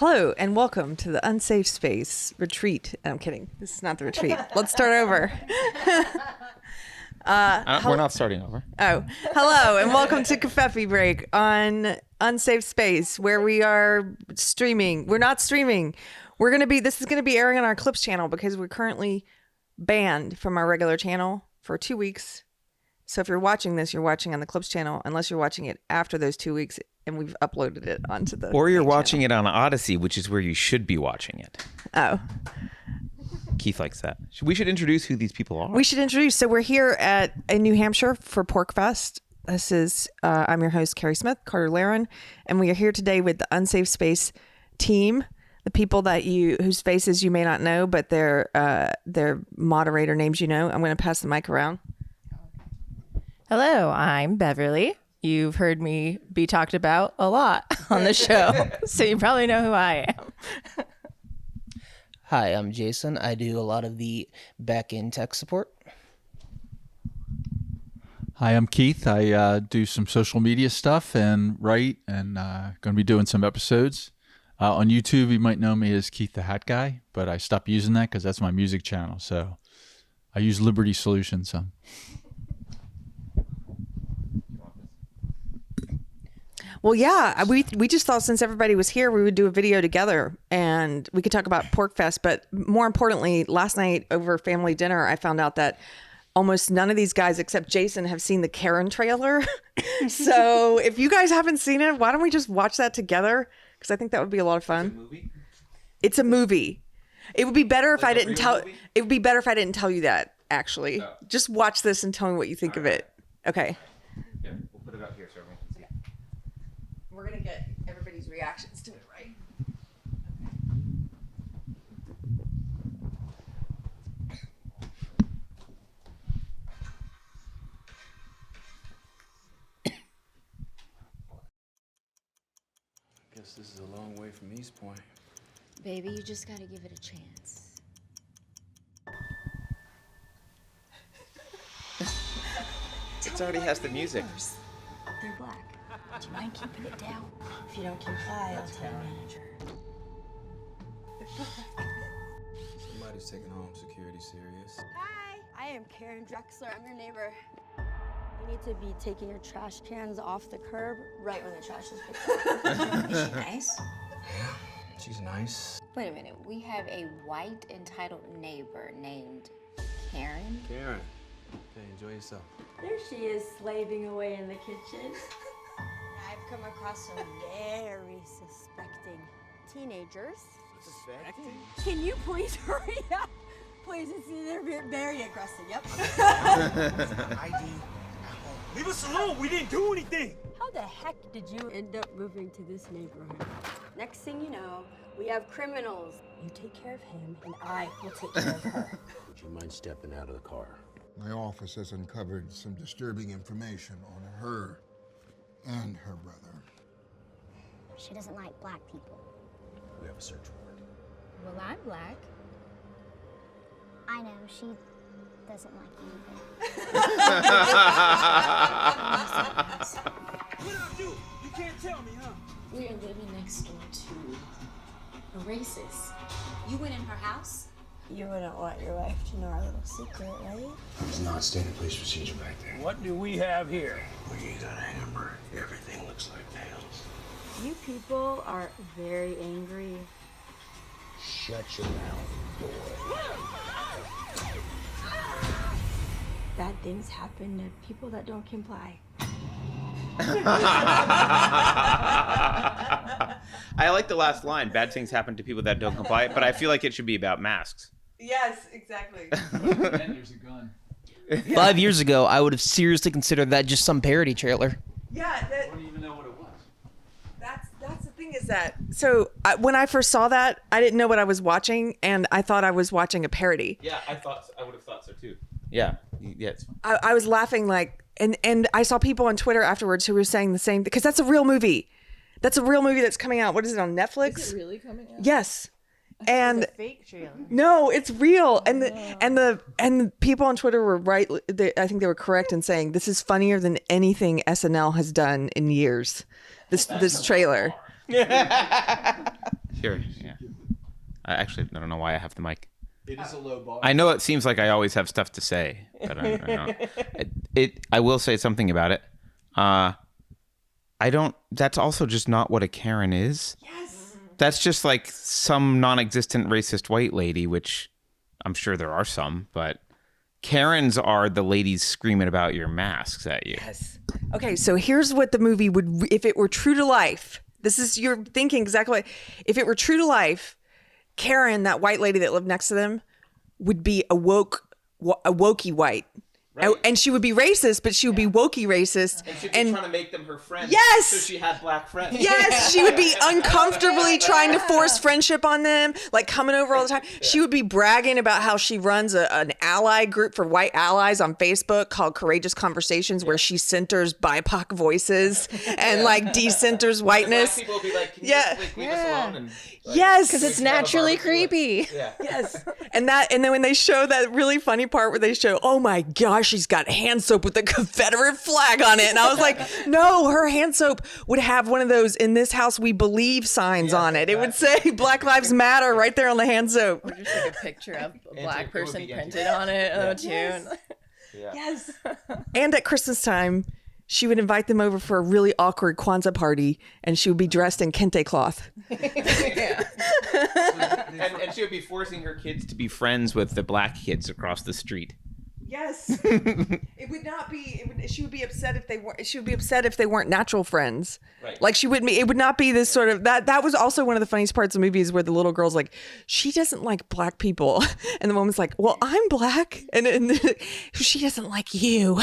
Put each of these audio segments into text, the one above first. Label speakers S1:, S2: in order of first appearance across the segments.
S1: Hello and welcome to the Unsafe Space retreat. I'm kidding. This is not the retreat. Let's start over.
S2: We're not starting over.
S1: Oh, hello and welcome to Coffee Break on Unsafe Space, where we are streaming. We're not streaming. This is gonna be airing on our Clips channel because we're currently banned from our regular channel for 2 weeks. So if you're watching this, you're watching on the Clips channel, unless you're watching it after those 2 weeks and we've uploaded it onto the
S2: Or you're watching it on Odyssey, which is where you should be watching it.
S1: Oh.
S2: Keith likes that. We should introduce who these people are.
S1: We should introduce. So we're here in New Hampshire for PorcFest. This is, I'm your host, Keri Smith, Carter Laren, and we are here today with the Unsafe Space team, the people whose faces you may not know, but their moderator names you know. I'm going to pass the mic around.
S3: Hello, I'm Beverly. You've heard me be talked about a lot on the show, so you probably know who I am.
S4: Hi, I'm Jason. I do a lot of the back-end tech support.
S5: Hi, I'm Keith. I do some social media stuff and write, and going to be doing some episodes. On YouTube, you might know me as Keith the Hat Guy, but I stopped using that because that's my music channel. So I use Liberty Solutions some.
S1: Well, yeah, we just thought since everybody was here, we would do a video together and we could talk about PorcFest. But more importantly, last night over family dinner, I found out that almost none of these guys except Jason have seen the Karen trailer. So if you guys haven't seen it, why don't we just watch that together? Because I think that would be a lot of fun. It's a movie. It would be better if I didn't tell. It would be better if I didn't tell you that. Actually, just watch this and tell me what you think of it. Okay.
S2: Yeah, we'll put it up here so everyone can see.
S1: We're gonna get everybody's reactions to it, right?
S6: Guess this is a long way from East Point.
S7: Baby, you just gotta give it a chance.
S2: It already has the music.
S7: They're black. Do you mind keeping it down? If you don't comply, I'll tell the manager.
S6: Somebody's taking home security serious.
S8: Hi, I am Karen Drexler. I'm your neighbor. You need to be taking your trash cans off the curb right when the trash is picked up.
S7: Is she nice?
S6: Yeah, she's nice.
S7: Wait a minute. We have a white entitled neighbor named Karen.
S6: Karen, okay, enjoy yourself.
S8: There she is, slaving away in the kitchen. I've come across some very suspecting teenagers.
S6: Suspecting?
S8: Can you please hurry up? Please, they're very aggressive. Yep.
S6: ID.
S9: Leave us alone. We didn't do anything.
S8: How the heck did you end up moving to this neighborhood? Next thing you know, we have criminals. You take care of him, and I will take care of her.
S10: Would you mind stepping out of the car?
S11: My office has uncovered some disturbing information on her and her brother.
S12: She doesn't like black people.
S10: We have a search warrant.
S7: Well, I'm black.
S12: I know, she doesn't like you either.
S9: What did I do? You can't tell me, huh?
S7: We are living next door to a racist. You went in her house?
S8: You wouldn't want your wife to know our little secret, right?
S10: There's not standard police procedure back there.
S9: What do we have here?
S10: We got a hammer. Everything looks like nails.
S8: You people are very angry.
S10: Shut your mouth, boy.
S8: Bad things happen to people that don't comply.
S2: I like the last line. Bad things happen to people that don't comply, but I feel like it should be about masks.
S1: Yes, exactly.
S5: And there's a gun.
S4: 5 years ago, I would have seriously considered that just some parody trailer.
S1: Yeah,
S5: I don't even know what it was.
S1: that's the thing is that. So when I first saw that, I didn't know what I was watching, and I thought I was watching a parody.
S2: Yeah, I would have thought so too. Yeah, it's fine.
S1: I was laughing like, and I saw people on Twitter afterwards who were saying the same, because that's a real movie. That's a real movie that's coming out. What is it, on Netflix?
S3: Is it really coming out?
S1: Yes. And
S3: It's a fake trailer.
S1: no, it's real. And the people on Twitter were right. I think they were correct in saying this is funnier than anything SNL has done in years. This trailer.
S2: Here, yeah. I don't know why I have the mic.
S5: It is a low bar.
S2: I know it seems like I always have stuff to say, but I don't. I will say something about it. I don't. That's also just not what a Karen is. Yes. That's just like some non-existent racist white lady, which I'm sure there are some, but Karens are the ladies screaming about your masks at you.
S1: Yes. Okay, so here's what the movie would, if it were true to life. This is, you're thinking exactly. If it were true to life, Karen, that white lady that lived next to them, would be a wokey white. Right. And she would be racist, but she would be wokey racist.
S2: And she'd be trying to make them her friends.
S1: Yes!
S2: So she had black friends.
S1: Yes! She would be uncomfortably trying to force friendship on them, like coming over all the time. Yeah. She would be bragging about how she runs an ally group for white allies on Facebook called Courageous Conversations, where she centers BIPOC voices and like decenters whiteness.
S2: Black people would be like, can you leave us alone? And, like,
S1: yes!
S3: Because it's naturally creepy.
S2: Yeah.
S1: Yes. And then when they show that really funny part where they show, oh my gosh, she's got hand soap with the Confederate flag on it. And I was like, no, her hand soap would have one of those "In this house we believe" signs on it. It would say Black Lives Matter right there on the hand soap.
S3: Or just like a picture of a black person printed on it. Too.
S1: Yes. Yes. And at Christmas time, she would invite them over for a really awkward Kwanzaa party, and she would be dressed in kente cloth.
S2: and she would be forcing her kids to be friends with the black kids across the street.
S1: Yes. It would not be. She would be upset if they weren't. She would be upset if they weren't natural friends. Right. Like she would be. It would not be this sort of that. That was also one of the funniest parts of movies where the little girl's like, she doesn't like black people, and the woman's like, well, I'm black, and she doesn't like you.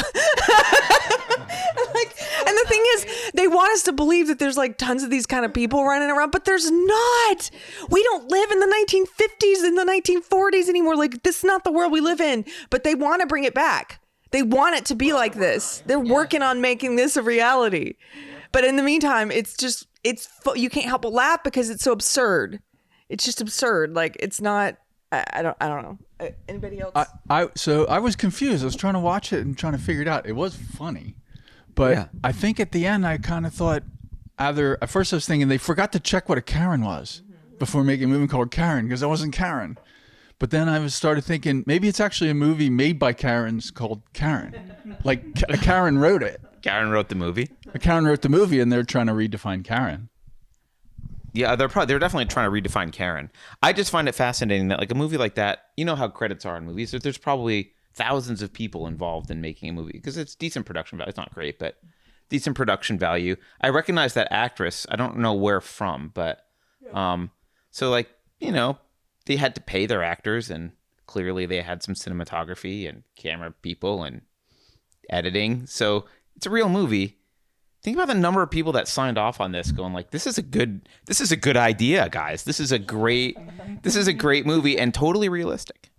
S1: And the thing is, they want us to believe that there's like tons of these kind of people running around, but there's not. We don't live in the 1950s and the 1940s anymore. Like, this is not the world we live in, but they want to bring it back. They want it to be like this. They're working on making this a reality. But in the meantime, you can't help but laugh because it's so absurd. It's just absurd. Like, it's not, I don't know. Anybody else?
S5: So I was confused. I was trying to watch it and trying to figure it out. It was funny. But I think at the end, I kind of thought at first I was thinking they forgot to check what a Karen was before making a movie called Karen, because I wasn't Karen. But then I started thinking maybe it's actually a movie made by Karens called Karen. Like a Karen wrote it.
S2: Karen wrote the movie?
S5: A Karen wrote the movie, and they're trying to redefine Karen.
S2: Yeah, they're definitely trying to redefine Karen. I just find it fascinating that like a movie like that, you know how credits are in movies. There's probably thousands of people involved in making a movie because it's decent production value. It's not great, but decent production value. I recognize that actress. I don't know where from, but so like, you know, they had to pay their actors, and clearly they had some cinematography and camera people and editing. So it's a real movie. Think about the number of people that signed off on this going like, this is a good idea, guys. This is a great movie and totally realistic.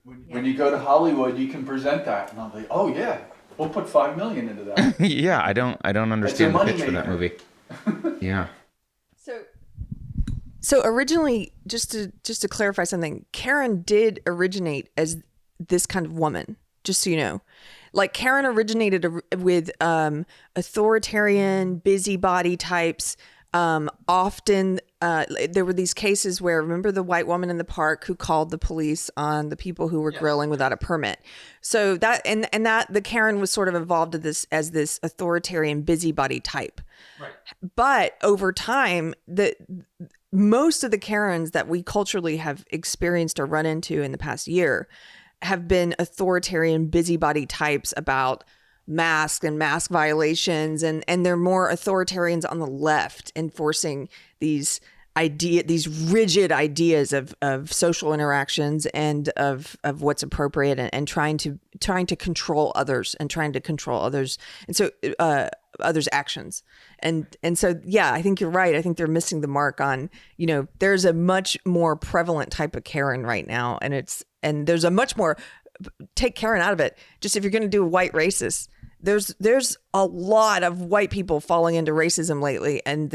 S5: When you go to Hollywood, you can present that, and I'm like, oh yeah, we'll put $5 million into that.
S2: Yeah, I don't understand the pitch for that movie. Yeah.
S1: So originally, just to clarify something, Karen did originate as this kind of woman. Just so you know, like Karen originated with authoritarian, busybody types. Often there were these cases where, remember the white woman in the park who called the police on the people who were grilling without a permit. So that and that the Karen was sort of evolved as this authoritarian busybody type. Right. But over time, most of the Karens that we culturally have experienced or run into in the past year have been authoritarian busybody types about masks and mask violations, and they're more authoritarians on the left, enforcing these rigid ideas of social interactions and of what's appropriate, and trying to control others and so others' actions. And so I think you're right. I think they're missing the mark on, you know, there's a much more prevalent type of Karen right now, and there's a much more, take Karen out of it, just if you're going to do a white racist, there's a lot of white people falling into racism lately, and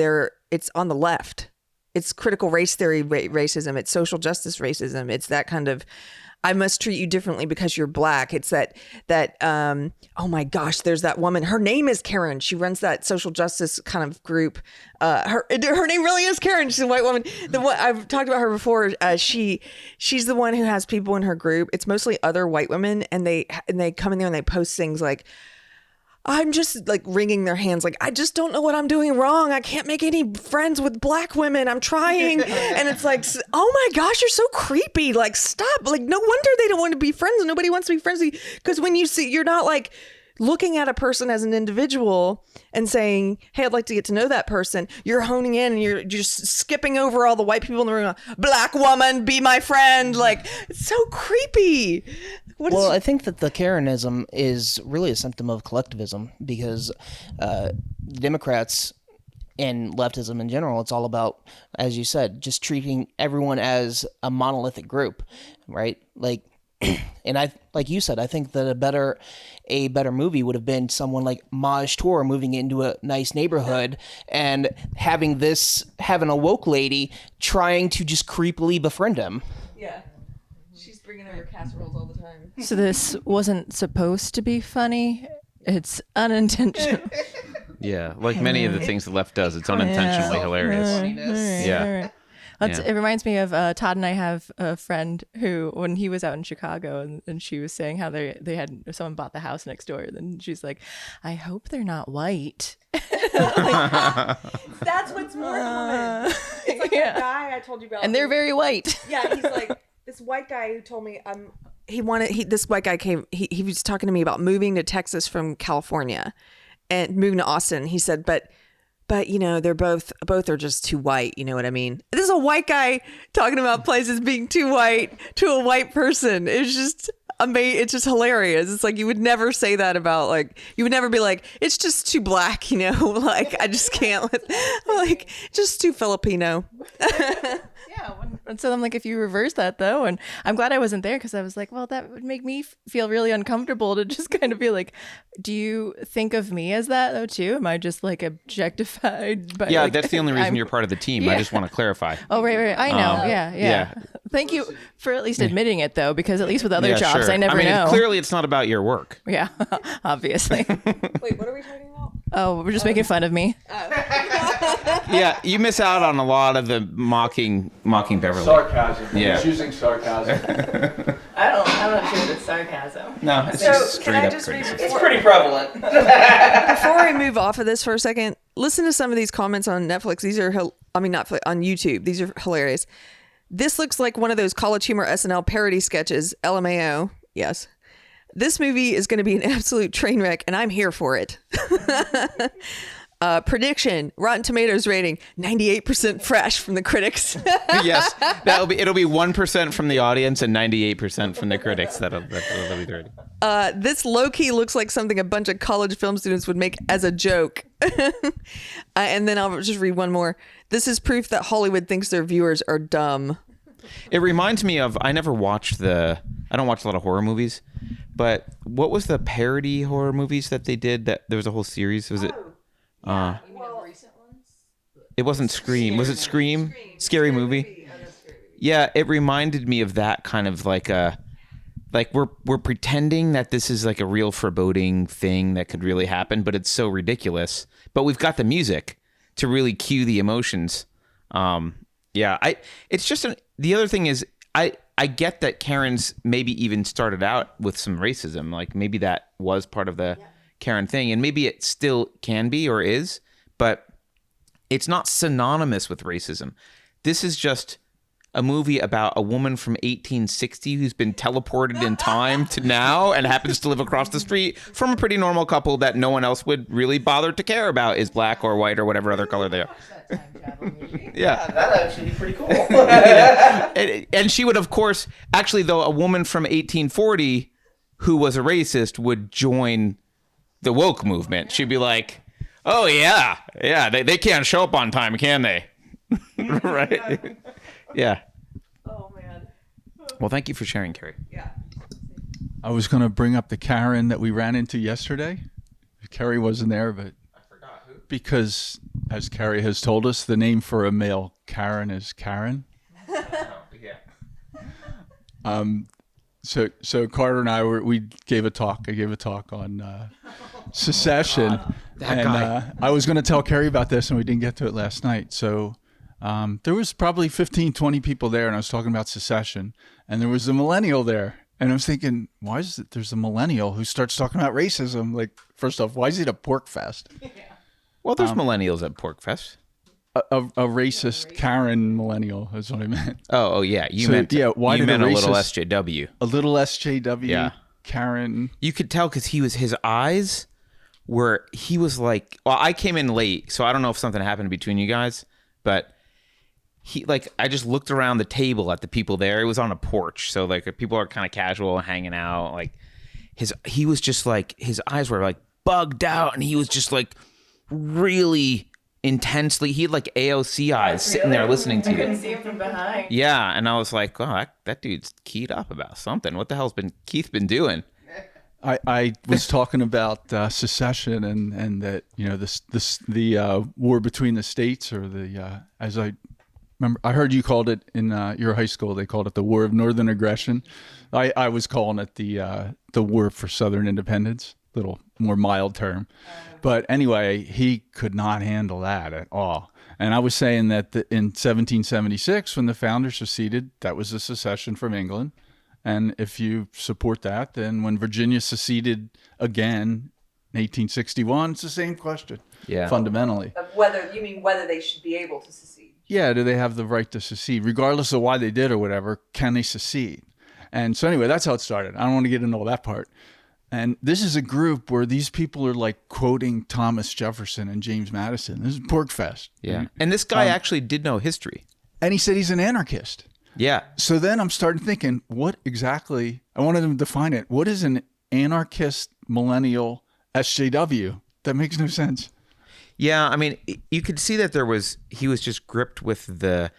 S1: it's on the left. It's critical race theory racism. It's social justice racism. It's that kind of, I must treat you differently because you're black. It's that oh my gosh, there's that woman. Her name is Karen. She runs that social justice kind of group. Her name really is Karen. She's a white woman. The one I've talked about her before. She's the one who has people in her group. It's mostly other white women, and they come in there and they post things like, I'm just like wringing their hands, like, I just don't know what I'm doing wrong. I can't make any friends with black women. I'm trying. And it's like, oh my gosh, you're so creepy. Like, stop. Like, no wonder they don't want to be friends. Nobody wants to be friends with you. Because when you see, you're not like looking at a person as an individual and saying, hey, I'd like to get to know that person. You're honing in and you're just skipping over all the white people in the room. Black woman, be my friend. Like, it's so creepy.
S4: Well, I think that the Karenism is really a symptom of collectivism because Democrats and leftism in general, it's all about, as you said, just treating everyone as a monolithic group, right? Like, and like you said, I think that a better movie would have been someone like Maj Tour moving into a nice neighborhood and having a woke lady trying to just creepily befriend him.
S1: Yeah. She's bringing over casseroles all the time.
S3: So this wasn't supposed to be funny. It's unintentional.
S2: Yeah, like many of the things the left does, it's unintentionally hilarious. Yeah.
S3: It reminds me of Todd and I have a friend who, when he was out in Chicago, and she was saying how they had someone bought the house next door, and she's like, I hope they're not white.
S1: That's what's more common. It's like that guy I told you about,
S3: and they're very white.
S1: Yeah, he's like this white guy who told me this white guy came. He was talking to me about moving to Texas from California, and moving to Austin. He said, but you know, they're both are just too white. You know what I mean? This is a white guy talking about places being too white to a white person. It's just amazing. It's just hilarious. It's like you would never say that about, like, you would never be like, it's just too black, you know? Like, I just can't like, just too Filipino.
S3: Yeah. And so I'm like, if you reverse that though, and I'm glad I wasn't there because I was like, well, that would make me feel really uncomfortable to just kind of be like, do you think of me as that though too? Am I just like objectified? By,
S2: yeah,
S3: like,
S2: that's the only reason you're part of the team.
S3: Yeah.
S2: I just want to clarify.
S3: Oh, right. I know. Yeah. Thank you for at least admitting it though, because at least with other jobs,
S2: sure.
S3: I never know.
S2: Clearly it's not about your work.
S3: Yeah, obviously.
S1: Wait, what are we talking about?
S3: Oh, we're just making fun of me.
S2: Yeah, you miss out on a lot of the mocking Beverly.
S5: Sarcasm.
S2: Yeah.
S5: He's using sarcasm.
S3: I'm not sure it's sarcasm.
S2: No, it's just straight up criticism.
S4: It's pretty prevalent.
S1: Before I move off of this for a second, listen to some of these comments on Netflix. These are, not Netflix, on YouTube. These are hilarious. This looks like one of those College Humor SNL parody sketches. LMAO. Yes. This movie is going to be an absolute train wreck, and I'm here for it. Prediction: Rotten Tomatoes rating 98% fresh from the critics.
S2: Yes, it'll be 1% from the audience and 98% from the critics. That'll be the rating.
S1: This low key looks like something a bunch of college film students would make as a joke. And then I'll just read one more. This is proof that Hollywood thinks their viewers are dumb.
S2: It reminds me of, I don't watch a lot of horror movies, but what was the parody horror movies that they did? That there was a whole series. Was it?
S3: Yeah. You mean the recent ones?
S2: It wasn't Scream. Was it Scream? Scary movie. Yeah, it reminded me of that kind of like we're pretending that this is like a real foreboding thing that could really happen, but it's so ridiculous. But we've got the music to really cue the emotions. It's just the other thing is I get that Karen's maybe even started out with some racism. Like maybe that was part of the Karen thing, and maybe it still can be or is, but it's not synonymous with racism. This is just a movie about a woman from 1860 who's been teleported in time to now and happens to live across the street from a pretty normal couple that no one else would really bother to care about is black or white or whatever other color they are. Yeah,
S4: that'd actually be pretty cool.
S2: And she would, of course, actually, though, a woman from 1840 who was a racist would join the woke movement. She'd be like, oh, yeah, they can't show up on time, can they? Right? Yeah.
S1: Oh, man.
S2: Well, thank you for sharing, Keri.
S1: Yeah.
S5: I was going to bring up the Karen that we ran into yesterday. Keri wasn't there, but I forgot who. Because as Keri has told us, the name for a male Karen is Karen. So Carter and we gave a talk. I gave a talk on secession, I was going to tell Keri about this, and we didn't get to it last night. So there was probably 15, 20 people there, and I was talking about secession, and there was a millennial there. And I was thinking, why is it there's a millennial who starts talking about racism? Like, first off, why is it a PorcFest?
S2: Well, there's millennials at PorcFest.
S5: A racist Karen millennial is what I meant.
S2: Oh yeah. You meant a little SJW.
S5: A little SJW.
S2: Yeah.
S5: Karen.
S2: You could tell because his eyes were, he was like, well, I came in late, so I don't know if something happened between you guys, but I just looked around the table at the people there. It was on a porch, so like people are kind of casual, hanging out. Like he was just like, his eyes were like bugged out, and he was just like really intensely. He had like AOC eyes sitting there listening to you. I
S3: couldn't see him from behind.
S2: Yeah, and I was like, oh, that dude's keyed up about something. What the hell's Keith been doing?
S5: I was talking about secession and that, you know, the war between the states, or the as I remember, I heard you called it in your high school. They called it the War of Northern Aggression. I was calling it the War for Southern Independence. Little more mild term. But anyway, he could not handle that at all. And I was saying that in 1776, when the founders seceded, that was a secession from England. And if you support that, then when Virginia seceded again in 1861, it's the same question.
S2: Yeah.
S5: Fundamentally.
S1: Whether they should be able to secede.
S5: Yeah, do they have the right to secede? Regardless of why they did or whatever, can they secede? And so anyway, that's how it started. I don't want to get into all that part. And this is a group where these people are like quoting Thomas Jefferson and James Madison. This is PorcFest.
S2: Yeah. And this guy actually did know history.
S5: And he said he's an anarchist.
S2: Yeah.
S5: So then I'm starting thinking, what exactly, I wanted him to define it. What is an anarchist millennial SJW? That makes no sense.
S2: Yeah. I mean, you could see that he was just gripped with the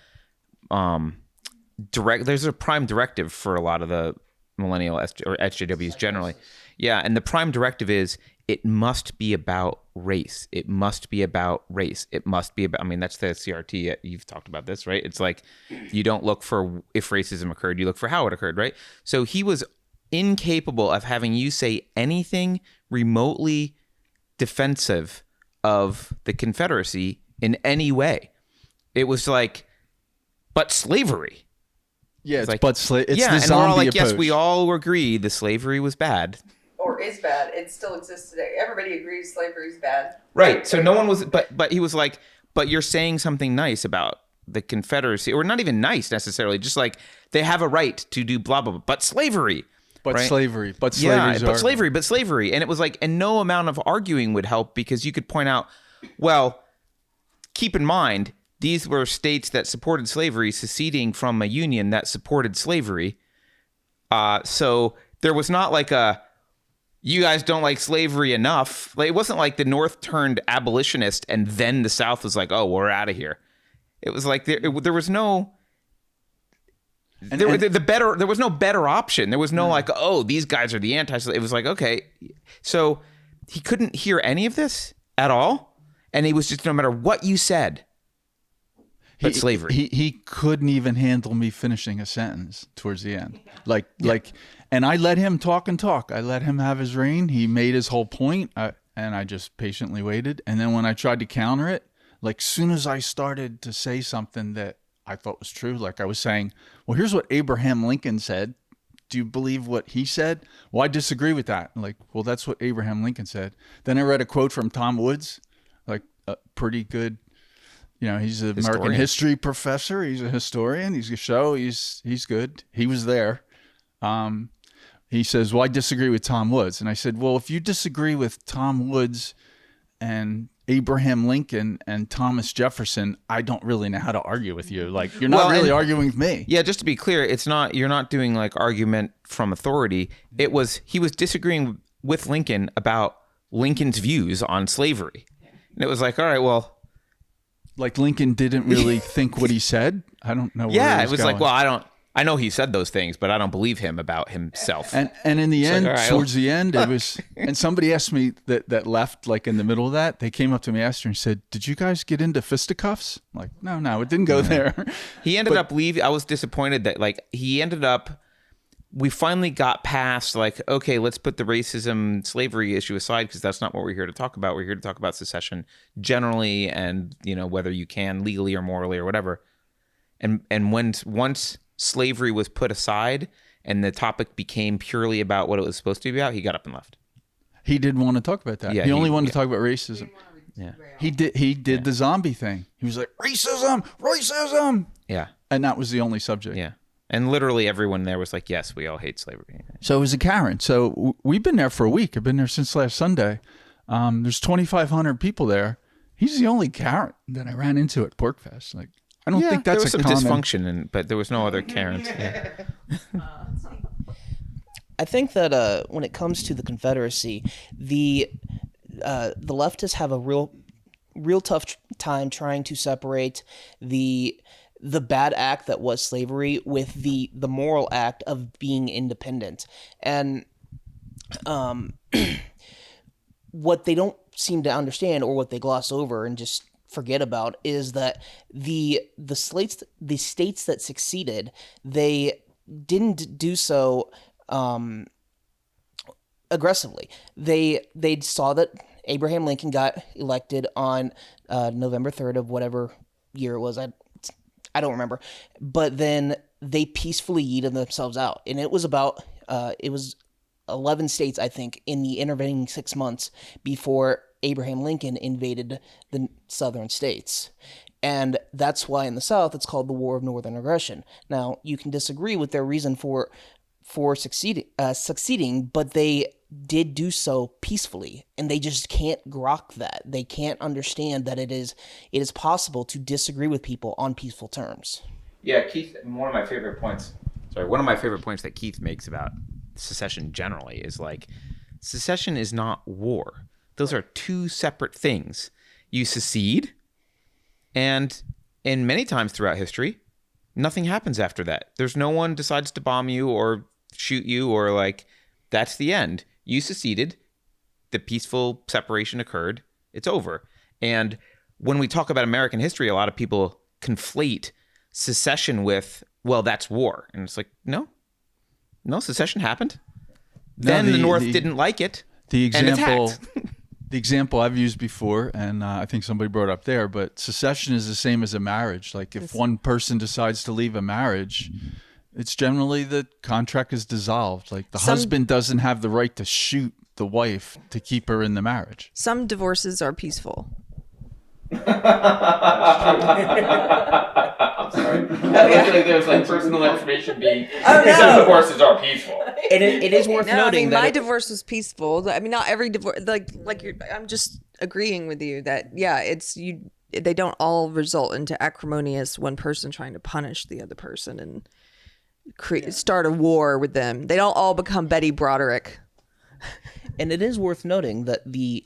S2: there's a prime directive for a lot of the millennial or SJWs generally. Yeah, and the prime directive is it must be about race. It must be about race. It must be about, I mean, that's the CRT. You've talked about this, right? It's like you don't look for if racism occurred, you look for how it occurred, right? So he was incapable of having you say anything remotely defensive of the Confederacy in any way. It was like, but slavery.
S5: Yeah,
S2: it's like,
S5: but it's
S2: yeah,
S5: the
S2: and
S5: zombie
S2: we're all like,
S5: approach.
S2: yes, we all agree the slavery was bad.
S1: Or is bad. It still exists today. Everybody agrees slavery is bad.
S2: Right. So no one was, but he was like, but you're saying something nice about the Confederacy, or not even nice necessarily, just like they have a right to do blah, blah, blah, but slavery.
S5: But
S2: right?
S5: slavery.
S2: But slavery. And it was like, and no amount of arguing would help, because you could point out, well, keep in mind, these were states that supported slavery seceding from a union that supported slavery. So there was not like you guys don't like slavery enough. Like, it wasn't like the North turned abolitionist and then the South was like, oh, we're out of here. It was like there was no... There was no better option. There was no like, oh, these guys are the anti-slavery. It was like, okay. So he couldn't hear any of this at all. And he was just, no matter what you said, but slavery.
S5: He couldn't even handle me finishing a sentence towards the end. And I let him talk and talk. I let him have his reign. He made his whole point, and I just patiently waited. And then when I tried to counter it, like soon as I started to say something that I thought was true, like I was saying, well, here's what Abraham Lincoln said. Do you believe what he said? Well, I disagree with that. Like, well, that's what Abraham Lincoln said. Then I read a quote from Tom Woods, like a pretty good, you know, he's an American history professor. He's a historian. He's a show. He's good. He was there. He says, well, I disagree with Tom Woods. And I said, well, if you disagree with Tom Woods and Abraham Lincoln and Thomas Jefferson, I don't really know how to argue with you. Like, you're not really arguing with me.
S2: Yeah, just to be clear, you're not doing like argument from authority. He was disagreeing with Lincoln about Lincoln's views on slavery. And it was like, all right, well,
S5: like Lincoln didn't really think what he said. I don't know.
S2: Yeah, it was
S5: going.
S2: like, well, I know he said those things, but I don't believe him about himself.
S5: And in the end,
S2: like, all right,
S5: towards the end, it was, and somebody asked me that left like in the middle of that. They came up to me after and said, "Did you guys get into fisticuffs?" I'm like, no, it didn't go there.
S2: He ended up leaving. I was disappointed that like he ended up. We finally got past like, okay, let's put the racism slavery issue aside because that's not what we're here to talk about. We're here to talk about secession generally, and whether you can legally or morally or whatever. And once slavery was put aside and the topic became purely about what it was supposed to be about, he got up and left.
S5: He didn't want to talk about that.
S2: Yeah,
S5: he only wanted to talk about racism.
S2: Yeah.
S5: He did the zombie thing. He was like, racism.
S2: Yeah.
S5: And that was the only subject.
S2: Yeah. And literally everyone there was like, yes, we all hate slavery.
S5: So it was a Karen. So we've been there for a week. I've been there since last Sunday. There's 2,500 people there. He's the only Karen that I ran into at PorcFest. Like, I don't think that's
S2: there was some
S5: common
S2: dysfunction, but there was no other Karens. Yeah.
S4: I think that when it comes to the Confederacy, the leftists have a real tough time trying to separate the bad act that was slavery with the moral act of being independent. And what they don't seem to understand, or what they gloss over and just forget about, is that the states that succeeded, they didn't do so aggressively. They saw that Abraham Lincoln got elected on November 3rd of whatever year it was. I don't remember. But then they peacefully yeeted themselves out. And it was about, it was 11 states, I think, in the intervening 6 months before Abraham Lincoln invaded the southern states. And that's why in the South it's called the War of Northern Aggression. Now, you can disagree with their reason for succeeding, but they did do so peacefully, and they just can't grok that. They can't understand that it is possible to disagree with people on peaceful terms.
S2: Yeah, Keith, one of my favorite points that Keith makes about secession generally is like, secession is not war. Those are two separate things. You secede, and in many times throughout history, nothing happens after that. There's no one decides to bomb you or shoot you, or like, that's the end. You seceded, the peaceful separation occurred, it's over. And when we talk about American history, a lot of people conflate secession with, well, that's war. And it's like, no, secession happened. Then the North didn't like it.
S5: The example,
S2: and
S5: the example I've used before, and I think somebody brought up there, but secession is the same as a marriage. Like if one person decides to leave a marriage, it's generally the contract is dissolved. Like the husband doesn't have the right to shoot the wife to keep her in the marriage.
S1: Some divorces are peaceful.
S2: I'm sorry. I feel like there's like personal information being.
S1: Oh no!
S2: Some divorces are peaceful.
S4: It is worth noting that
S1: my divorce was peaceful. I mean, not every divorce. Like you're, I'm just agreeing with you that it's you. They don't all result into acrimonious one person trying to punish the other person and start a war with them. They don't all become Betty Broderick.
S4: And it is worth noting that the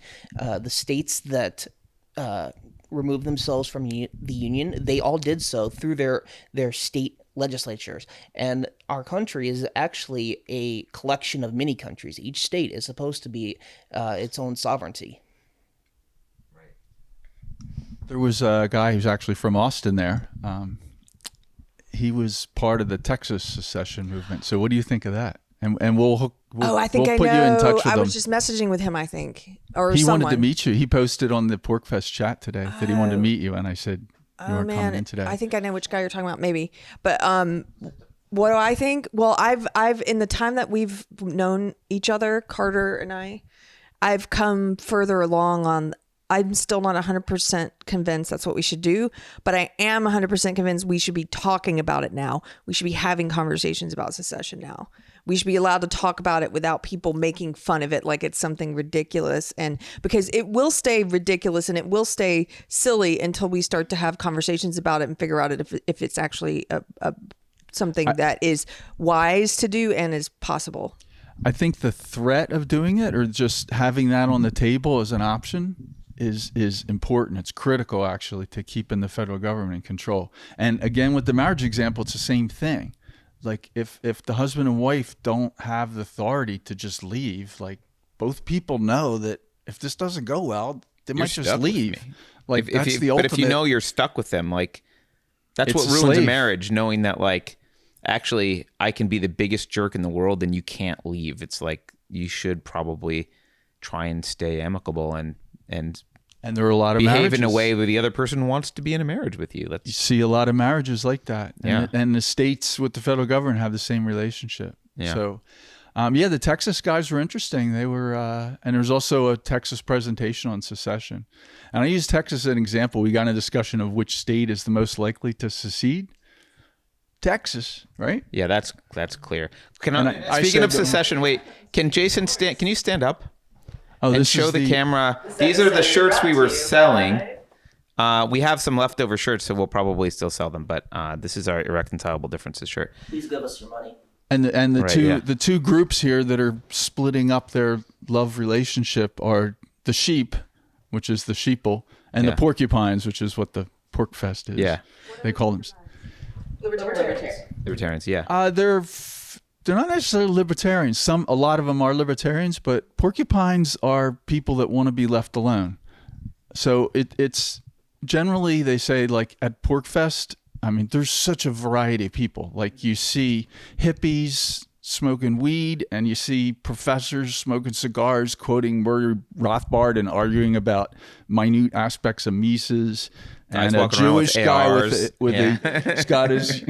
S4: states that removed themselves from the Union, they all did so through their state legislatures. And our country is actually a collection of mini countries. Each state is supposed to be its own sovereignty.
S5: There was a guy who's actually from Austin there. He was part of the Texas Secession movement. So what do you think of that? And we'll
S1: I think
S5: we'll
S1: I
S5: put
S1: know.
S5: you in touch with
S1: I
S5: him.
S1: was just messaging with him, I think, or
S5: he
S1: someone.
S5: wanted to meet you. He posted on the PorcFest chat today that he wanted to meet you, and I said you were coming in today.
S1: I think I know which guy you're talking about, maybe. But what do I think? Well, I've in the time that we've known each other, Carter and I've come further along on. I'm still not 100% convinced that's what we should do, but I am 100% convinced we should be talking about it now. We should be having conversations about secession now. We should be allowed to talk about it without people making fun of it like it's something ridiculous. And because it will stay ridiculous and it will stay silly until we start to have conversations about it and figure out if it's actually something that is wise to do and is possible.
S5: I think the threat of doing it, or just having that on the table as an option, is important. It's critical, actually, to keeping the federal government in control. And again, with the marriage example, it's the same thing. Like if the husband and wife don't have the authority to just leave, like both people know that if this doesn't go well, they might just leave. Like that's the ultimate.
S2: But if you know you're stuck with them, like that's what
S5: It's a
S2: ruins a
S5: slave.
S2: marriage, knowing that like actually I can be the biggest jerk in the world and you can't leave. It's like you should probably try and stay amicable and
S5: there are a lot of
S2: behave
S5: marriages
S2: in a way where the other person wants to be in a marriage with you.
S5: You see a lot of marriages like that. And the states with the federal government have the same relationship.
S2: Yeah.
S5: So, the Texas guys were interesting. They were, and there's also a Texas presentation on secession. And I use Texas as an example. We got in a discussion of which state is the most likely to secede. Texas, right?
S2: Yeah, that's clear.
S5: I
S2: Speaking
S5: said
S2: of secession, wait, can Jason stand? Can you stand up?
S5: Oh,
S2: and
S5: this
S2: show
S5: is
S2: the camera. These are the shirts we were selling. We have some leftover shirts, so we'll probably still sell them. But this is our Irreconcilable Differences shirt.
S4: Please give us your money.
S5: And the
S2: Right,
S5: the two groups here that are splitting up their love relationship are the sheep, which is the sheeple, and the porcupines, which is what the PorcFest is.
S2: Yeah.
S5: They call them.
S2: Libertarians, yeah.
S5: They're not necessarily libertarians. A lot of them are libertarians, but porcupines are people that want to be left alone. So it's generally, they say, like at PorcFest, I mean, there's such a variety of people. Like you see hippies smoking weed, and you see professors smoking cigars, quoting Murray Rothbard and arguing about minute aspects of Mises, and a Jewish guy with he's got his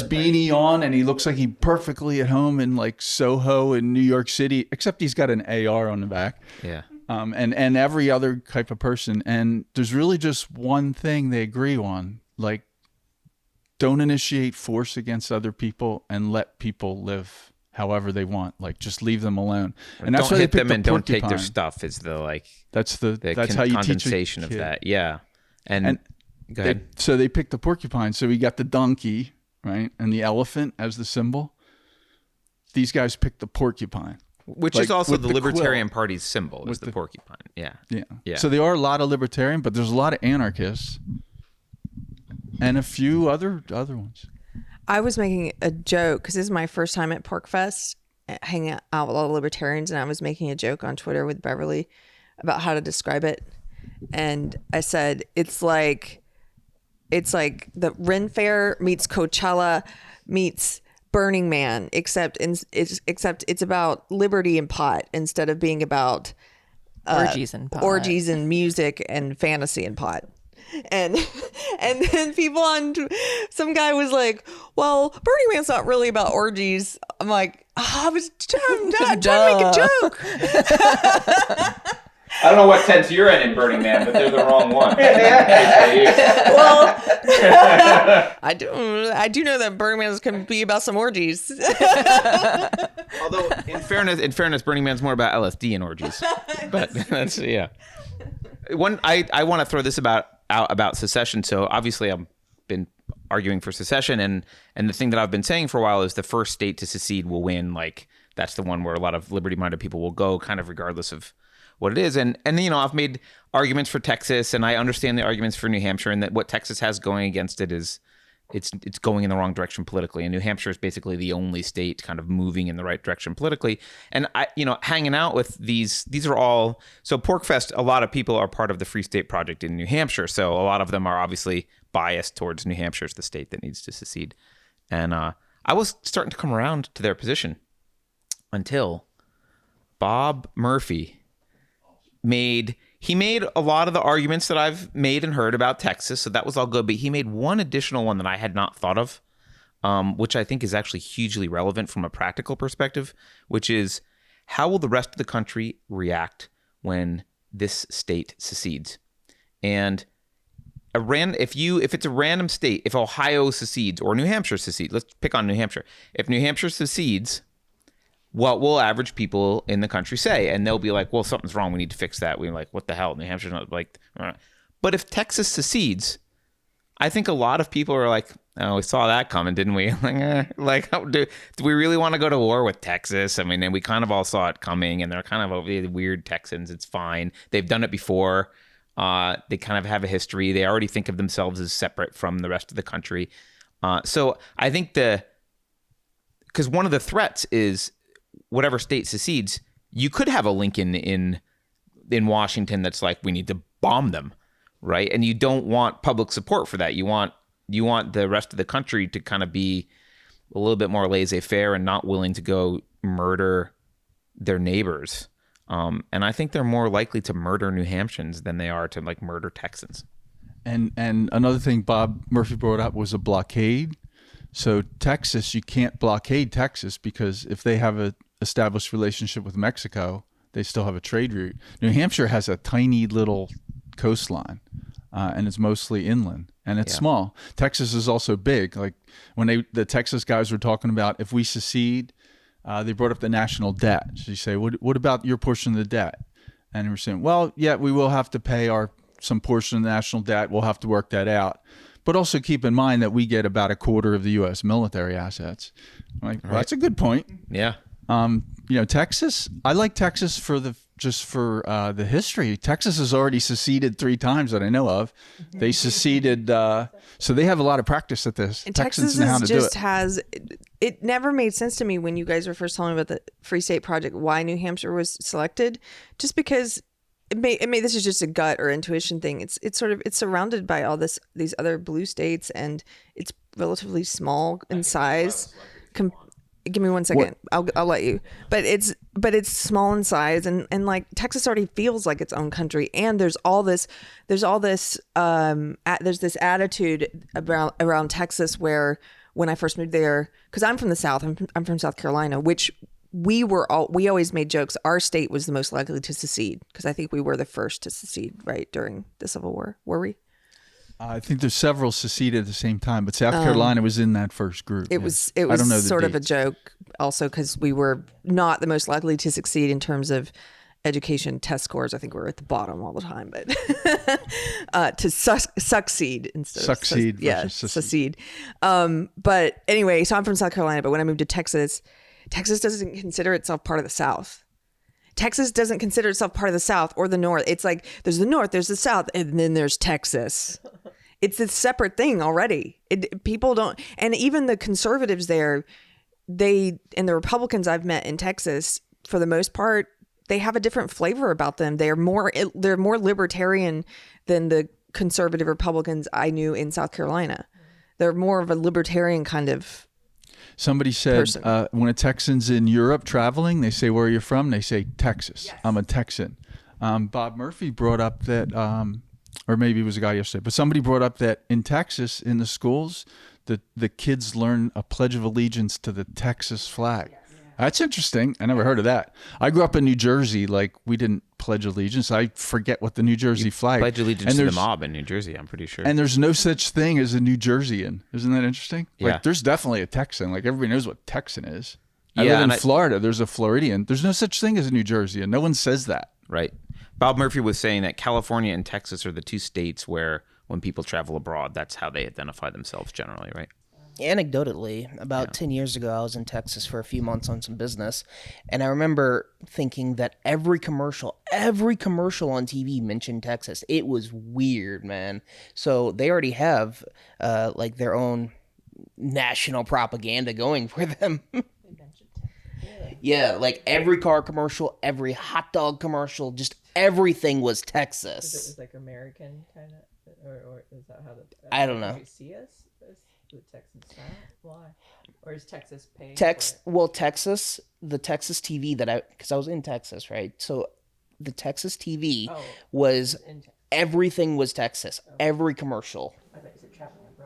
S5: beanie on, and he looks like he's perfectly at home in like Soho in New York City, except he's got an AR on the back.
S2: Yeah.
S5: And every other type of person. And there's really just one thing they agree on, like, don't initiate force against other people and let people live however they want. Like, just leave them alone. And that's
S2: don't
S5: why
S2: hit
S5: they
S2: them and don't take their
S5: porcupine.
S2: stuff. Is the like
S5: That's how you teach a
S2: condensation of
S5: kid.
S2: that. Yeah. And go ahead.
S5: So they picked the porcupine. So we got the donkey, right, and the elephant as the symbol. These guys picked the porcupine,
S2: which
S5: like,
S2: is also
S5: with
S2: the
S5: the
S2: Libertarian
S5: quill.
S2: Party's symbol, is the porcupine. Yeah.
S5: Yeah. So there are a lot of libertarian, but there's a lot of anarchists and a few other ones.
S1: I was making a joke because this is my first time at PorcFest, hanging out with all the libertarians, and I was making a joke on Twitter with Beverly about how to describe it. And I said, it's like the Ren Fair meets Coachella meets Burning Man, except it's about liberty and pot instead of being about
S3: orgies and pot.
S1: orgies and music and fantasy and pot. And then people some guy was like, well, Burning Man's not really about orgies. I'm like, I was trying to make a joke.
S2: I don't know what sense you're in Burning Man, but they're the wrong one.
S1: Well, I do know that Burning Man can be about some orgies.
S2: Although, in fairness, Burning Man's more about LSD and orgies. But that's I want to throw this out about secession. So obviously, I've been arguing for secession, and the thing that I've been saying for a while is the first state to secede will win. Like, that's the one where a lot of liberty-minded people will go, kind of regardless of what it is. And I've made arguments for Texas, and I understand the arguments for New Hampshire, and that what Texas has going against it is it's going in the wrong direction politically. And New Hampshire is basically the only state kind of moving in the right direction politically. And I, hanging out with these are all, so PorcFest, a lot of people are part of the Free State Project in New Hampshire. So a lot of them are obviously biased towards New Hampshire as the state that needs to secede. And I was starting to come around to their position until Bob Murphy made a lot of the arguments that I've made and heard about Texas, so that was all good. But he made one additional one that I had not thought of, which I think is actually hugely relevant from a practical perspective, which is how will the rest of the country react when this state secedes? And if it's a random state, if Ohio secedes or New Hampshire secedes, let's pick on New Hampshire. If New Hampshire secedes, what will average people in the country say? And they'll be like, well, something's wrong. We need to fix that. We're like, what the hell? New Hampshire's not like, but if Texas secedes, I think a lot of people are like, oh, we saw that coming, didn't we? Do we really want to go to war with Texas? I mean, and we kind of all saw it coming, and they're kind of weird Texans. It's fine. They've done it before. They kind of have a history. They already think of themselves as separate from the rest of the country. So I think because one of the threats is whatever state secedes, you could have a Lincoln in Washington that's like, we need to bomb them, right? And you don't want public support for that. You want the rest of the country to kind of be a little bit more laissez-faire and not willing to go murder their neighbors. And I think they're more likely to murder New Hampshires than they are to like murder Texans.
S5: And another thing Bob Murphy brought up was a blockade. So Texas, you can't blockade Texas because if they have a established relationship with Mexico, they still have a trade route. New Hampshire has a tiny little coastline, and it's mostly inland, and it's small. Texas is also big. Like when the Texas guys were talking about if we secede, they brought up the national debt. So you say, what about your portion of the debt? And we're saying, well, yeah, we will have to pay some portion of the national debt. We'll have to work that out. But also keep in mind that we get about a quarter of the U.S. military assets. I'm like, well, that's a good point.
S2: Yeah.
S5: Texas, I like Texas for the history. Texas has already seceded 3 times that I know of. They seceded, so they have a lot of practice at this.
S1: And
S5: Texans
S1: Texas
S5: know how to
S1: just
S5: do it.
S1: has, it never made sense to me when you guys were first telling me about the Free State Project, why New Hampshire was selected, just because this is just a gut or intuition thing. It's surrounded by all these other blue states, and it's relatively small in size. Give me 1 second. I'll let you. But it's small in size, and like Texas already feels like its own country. And there's this attitude around Texas where when I first moved there, because I'm from the South, I'm from South Carolina, which we always made jokes. Our state was the most likely to secede because I think we were the first to secede right during the Civil War. Were we?
S5: I think there's several seceded at the same time, but South Carolina was in that first group.
S1: It was
S5: I don't know the
S1: sort of a
S5: dates.
S1: joke also because we were not the most likely to succeed in terms of education test scores. I think we were at the bottom all the time, but to succeed instead of secede. But anyway, so I'm from South Carolina, but when I moved to Texas doesn't consider itself part of the South. Texas doesn't consider itself part of the South or the North. It's like there's the North, there's the South, and then there's Texas. It's a separate thing already. People don't, and even the conservatives there, and the Republicans I've met in Texas, for the most part, they have a different flavor about them. They're more libertarian than the conservative Republicans I knew in South Carolina. They're more of a libertarian kind of
S5: Somebody said when a Texan's in Europe traveling, they say, where are you from? They say, Texas. Yes. I'm a Texan. Bob Murphy brought up that, or maybe it was a guy yesterday, but somebody brought up that in Texas, in the schools, the kids learn a Pledge of Allegiance to the Texas flag. Yes. That's interesting. I never heard of that. I grew up in New Jersey. Like, we didn't pledge allegiance. I forget what the New Jersey flag.
S2: Pledge allegiance to the mob in New Jersey, I'm pretty sure.
S5: And there's no such thing as a New Jerseyan. Isn't that interesting?
S2: Yeah.
S5: Like, there's definitely a Texan. Like, everybody knows what Texan is. I live in Florida. There's a Floridian. There's no such thing as a New Jerseyan. No one says that.
S2: Right. Bob Murphy was saying that California and Texas are the 2 states where when people travel abroad, that's how they identify themselves generally, right?
S4: Anecdotally, about 10 years ago, I was in Texas for a few months on some business, and I remember thinking that every commercial on TV mentioned Texas. It was weird, man. So they already have like their own national propaganda going for them. Yeah, like every car commercial, every hot dog commercial, just everything was Texas.
S3: Is it like American kind of, or is that how
S4: I don't know.
S3: You see us? The Texan style? Why? Or is Texas paying?
S4: Texas, the Texas TV because I was in Texas, right? So the Texas TV was everything was Texas. Every commercial.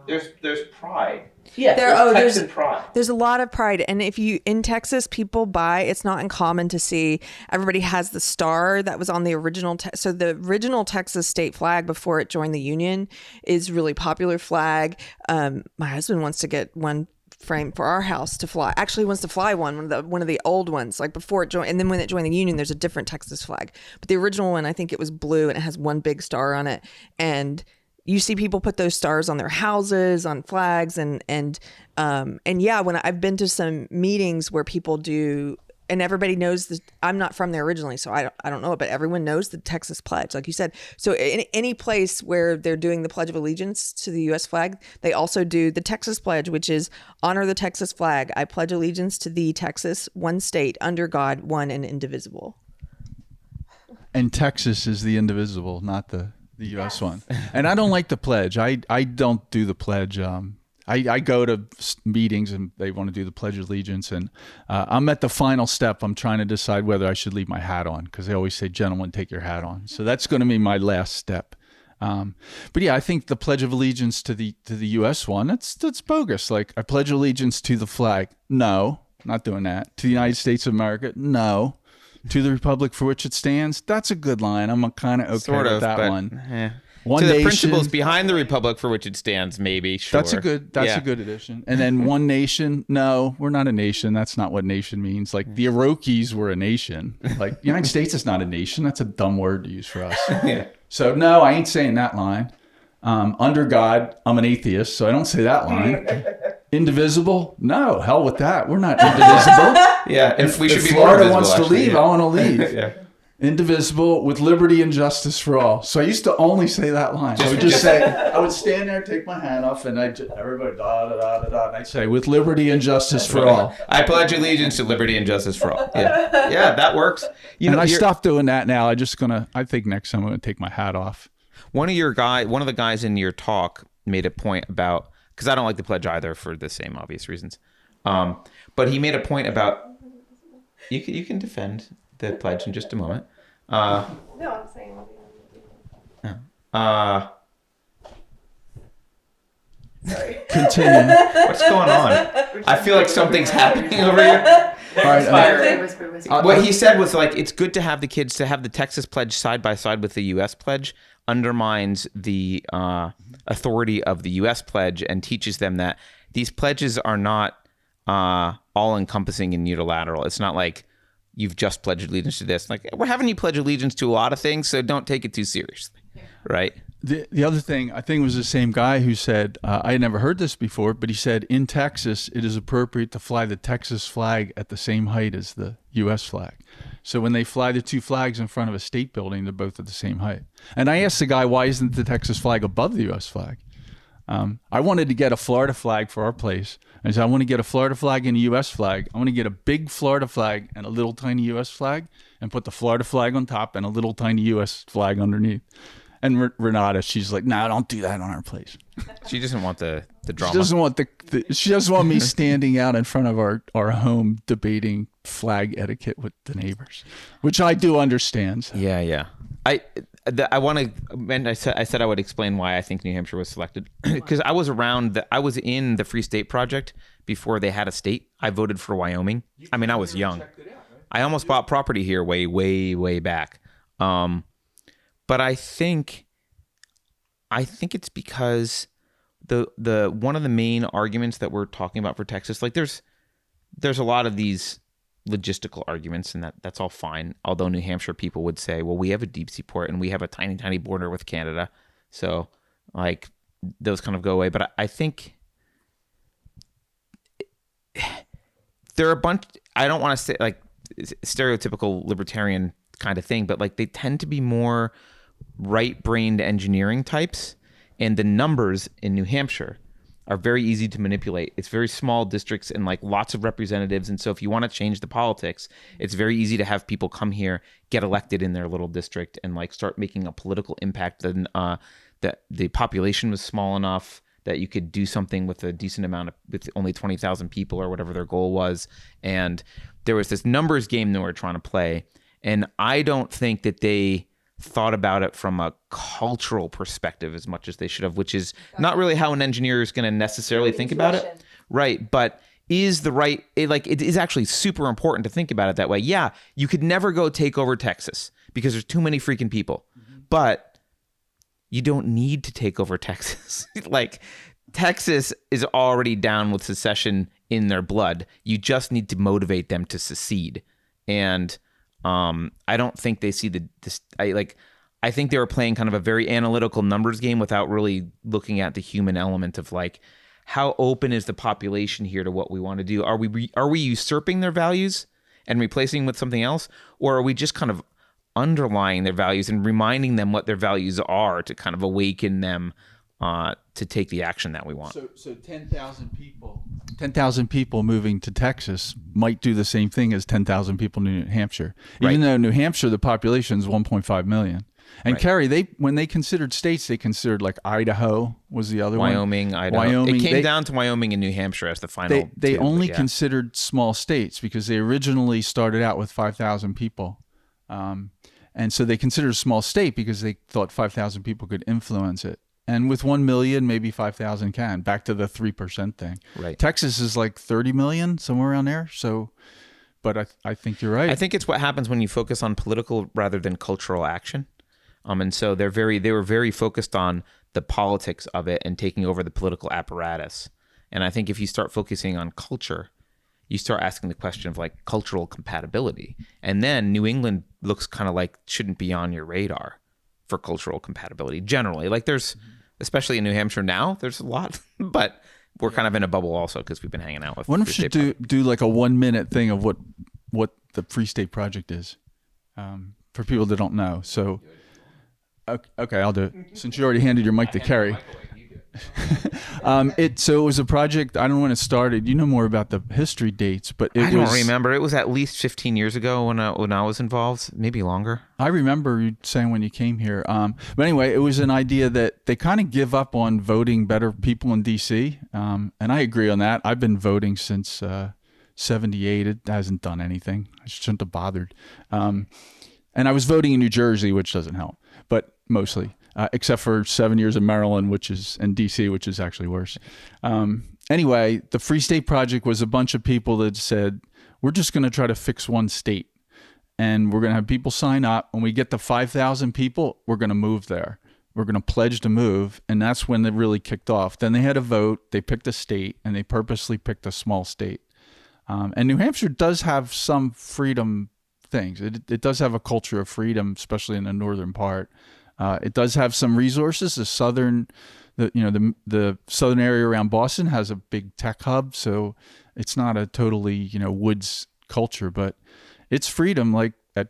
S2: There's pride.
S4: Yeah,
S1: there's a lot of pride, and if you in Texas, people buy. It's not uncommon to see everybody has the star that was on the original. So the original Texas state flag before it joined the Union is really popular flag. My husband wants to get one frame for our house to fly. Actually, wants to fly one of the old ones, like before it joined. And then when it joined the Union, there's a different Texas flag. But the original one, I think it was blue, and it has one big star on it, and you see people put those stars on their houses, on flags, and yeah, when I've been to some meetings where people do and everybody knows that I'm not from there originally, so I don't know it, but everyone knows the Texas pledge, like you said. So in any place where they're doing the Pledge of Allegiance to the U.S. flag, they also do the Texas pledge, which is honor the Texas flag. I pledge allegiance to thee, Texas, one state, under God, one and indivisible.
S5: And Texas is the indivisible, not the U.S. one. And I don't like the pledge. I don't do the pledge. I go to meetings and they want to do the Pledge of Allegiance, and I'm at the final step. I'm trying to decide whether I should leave my hat on, because they always say, gentlemen, take your hat on. So that's going to be my last step. But yeah, I think the Pledge of Allegiance to the U.S. one, that's bogus. Like, I pledge allegiance to the flag. No, not doing that. To the United States of America. No. To the republic for which it stands. That's a good line. I'm kind of okay with that one. One
S2: to the
S5: nation,
S2: principles behind the republic for which it stands, maybe. Sure.
S5: That's a good addition. And then one nation. No, we're not a nation. That's not what nation means. Like, the Iroquois were a nation. Like, the United States is not a nation. That's a dumb word to use for us.
S2: Yeah.
S5: So no, I ain't saying that line. Under God, I'm an atheist, so I don't say that line. Indivisible? No, hell with that. We're not indivisible.
S2: Yeah,
S5: if
S2: we should be
S5: Florida
S2: more
S5: wants to
S2: actually,
S5: leave,
S2: yeah.
S5: I want to leave.
S2: Yeah.
S5: Indivisible, with liberty and justice for all. So I used to only say that line. I would just say, I would stand there, take my hat off, and everybody da da da da da, and I'd say, with liberty and justice for all.
S2: I pledge allegiance to liberty and justice for all. Yeah, yeah, that works.
S5: I stopped doing that now. I think next time I'm gonna take my hat off.
S2: One of the guys in your talk made a point about, because I don't like the pledge either for the same obvious reasons. But he made a point about, you can defend the pledge in just a moment.
S3: No, I'm saying. Sorry.
S5: Continue.
S2: What's going on? I feel like something's happening over here.
S5: All right,
S3: Whisper.
S2: What he said was, like, it's good to have the kids to have the Texas pledge side by side with the U.S. pledge undermines the authority of the U.S. pledge and teaches them that these pledges are not all-encompassing and unilateral. It's not like you've just pledged allegiance to this. Like, we're having you pledge allegiance to a lot of things, so don't take it too seriously, right?
S5: The other thing, I think it was the same guy who said, I had never heard this before, but he said, in Texas, it is appropriate to fly the Texas flag at the same height as the U.S. flag. So when they fly the two flags in front of a state building, they're both at the same height. And I asked the guy, why isn't the Texas flag above the U.S. flag? I wanted to get a Florida flag for our place. I said, I want to get a Florida flag and a U.S. flag. I want to get a big Florida flag and a little tiny U.S. flag, and put the Florida flag on top and a little tiny U.S. flag underneath. And Renata, she's like, "No, don't do that on our place."
S2: She doesn't want the drama.
S5: She doesn't want she doesn't want me standing out in front of our home debating flag etiquette with the neighbors, which I do understand. So.
S2: Yeah. I want to, and I said I would explain why I think New Hampshire was selected, because I was in the Free State Project before they had a state. I voted for Wyoming. I mean, I was young. I almost bought property here way back. But I think it's because the one of the main arguments that we're talking about for Texas, like there's a lot of these logistical arguments, and that's all fine. Although New Hampshire people would say, well, we have a deep sea port and we have a tiny border with Canada, so like those kind of go away. But I think there are a bunch. I don't want to say like stereotypical libertarian kind of thing, but like they tend to be more right-brained engineering types, and the numbers in New Hampshire are very easy to manipulate. It's very small districts and like lots of representatives, and so if you want to change the politics, it's very easy to have people come here, get elected in their little district, and like start making a political impact. Then that the population was small enough that you could do something with a decent amount with only 20,000 people or whatever their goal was, and there was this numbers game they were trying to play, and I don't think that they thought about it from a cultural perspective as much as they should have, which is not really how an engineer is going to necessarily think about it. Right. But it is actually super important to think about it that way. Yeah, you could never go take over Texas because there's too many freaking people, but you don't need to take over Texas. Like, Texas is already down with secession in their blood. You just need to motivate them to secede. And I don't think they see I think they were playing kind of a very analytical numbers game without really looking at the human element of like, how open is the population here to what we want to do? Are we usurping their values and replacing with something else? Or are we just kind of underlying their values and reminding them what their values are to kind of awaken them to take the action that we want?
S5: So 10,000 people moving to Texas might do the same thing as 10,000 people in New Hampshire. Even though New Hampshire, the population is 1.5 million. And Keri, when they considered states, they considered like Idaho was the other
S2: Wyoming,
S5: one.
S2: Idaho.
S5: Wyoming.
S2: It came down to Wyoming and New Hampshire as the final.
S5: They only considered small states because they originally started out with 5,000 people. And so they considered a small state because they thought 5,000 people could influence it. And with 1 million, maybe 5,000 can. Back to the 3% thing.
S2: Right.
S5: Texas is like 30 million, somewhere around there. So, but I think you're right.
S2: I think it's what happens when you focus on political rather than cultural action. And so they were very focused on the politics of it and taking over the political apparatus. And I think if you start focusing on culture, you start asking the question of like cultural compatibility. And then New England looks kind of like shouldn't be on your radar for cultural compatibility generally. Like there's, especially in New Hampshire now, there's a lot, but we're kind of in a bubble also because we've been hanging out with.
S5: What if you should do like a 1 minute thing of what the Free State Project is for people that don't know. So, okay, I'll do it since you already handed your mic to Keri. It was a project. I don't know when it started. You know more about the history dates, but I don't
S2: remember. It was at least 15 years ago when I was involved, maybe longer.
S5: I remember you saying when you came here. But anyway, it was an idea that they kind of give up on voting better people in D.C. And I agree on that. I've been voting since 78. It hasn't done anything. I shouldn't have bothered. And I was voting in New Jersey, which doesn't help, but mostly. Except for 7 years in Maryland, and D.C., which is actually worse. Anyway, the Free State Project was a bunch of people that said, we're just going to try to fix one state. And we're going to have people sign up. When we get to 5,000 people, we're going to move there. We're going to pledge to move. And that's when they really kicked off. Then they had a vote. They picked a state, and they purposely picked a small state. And New Hampshire does have some freedom things. It does have a culture of freedom, especially in the northern part. It does have some resources. The southern area around Boston has a big tech hub, so it's not a totally woods culture, but it's freedom. Like that,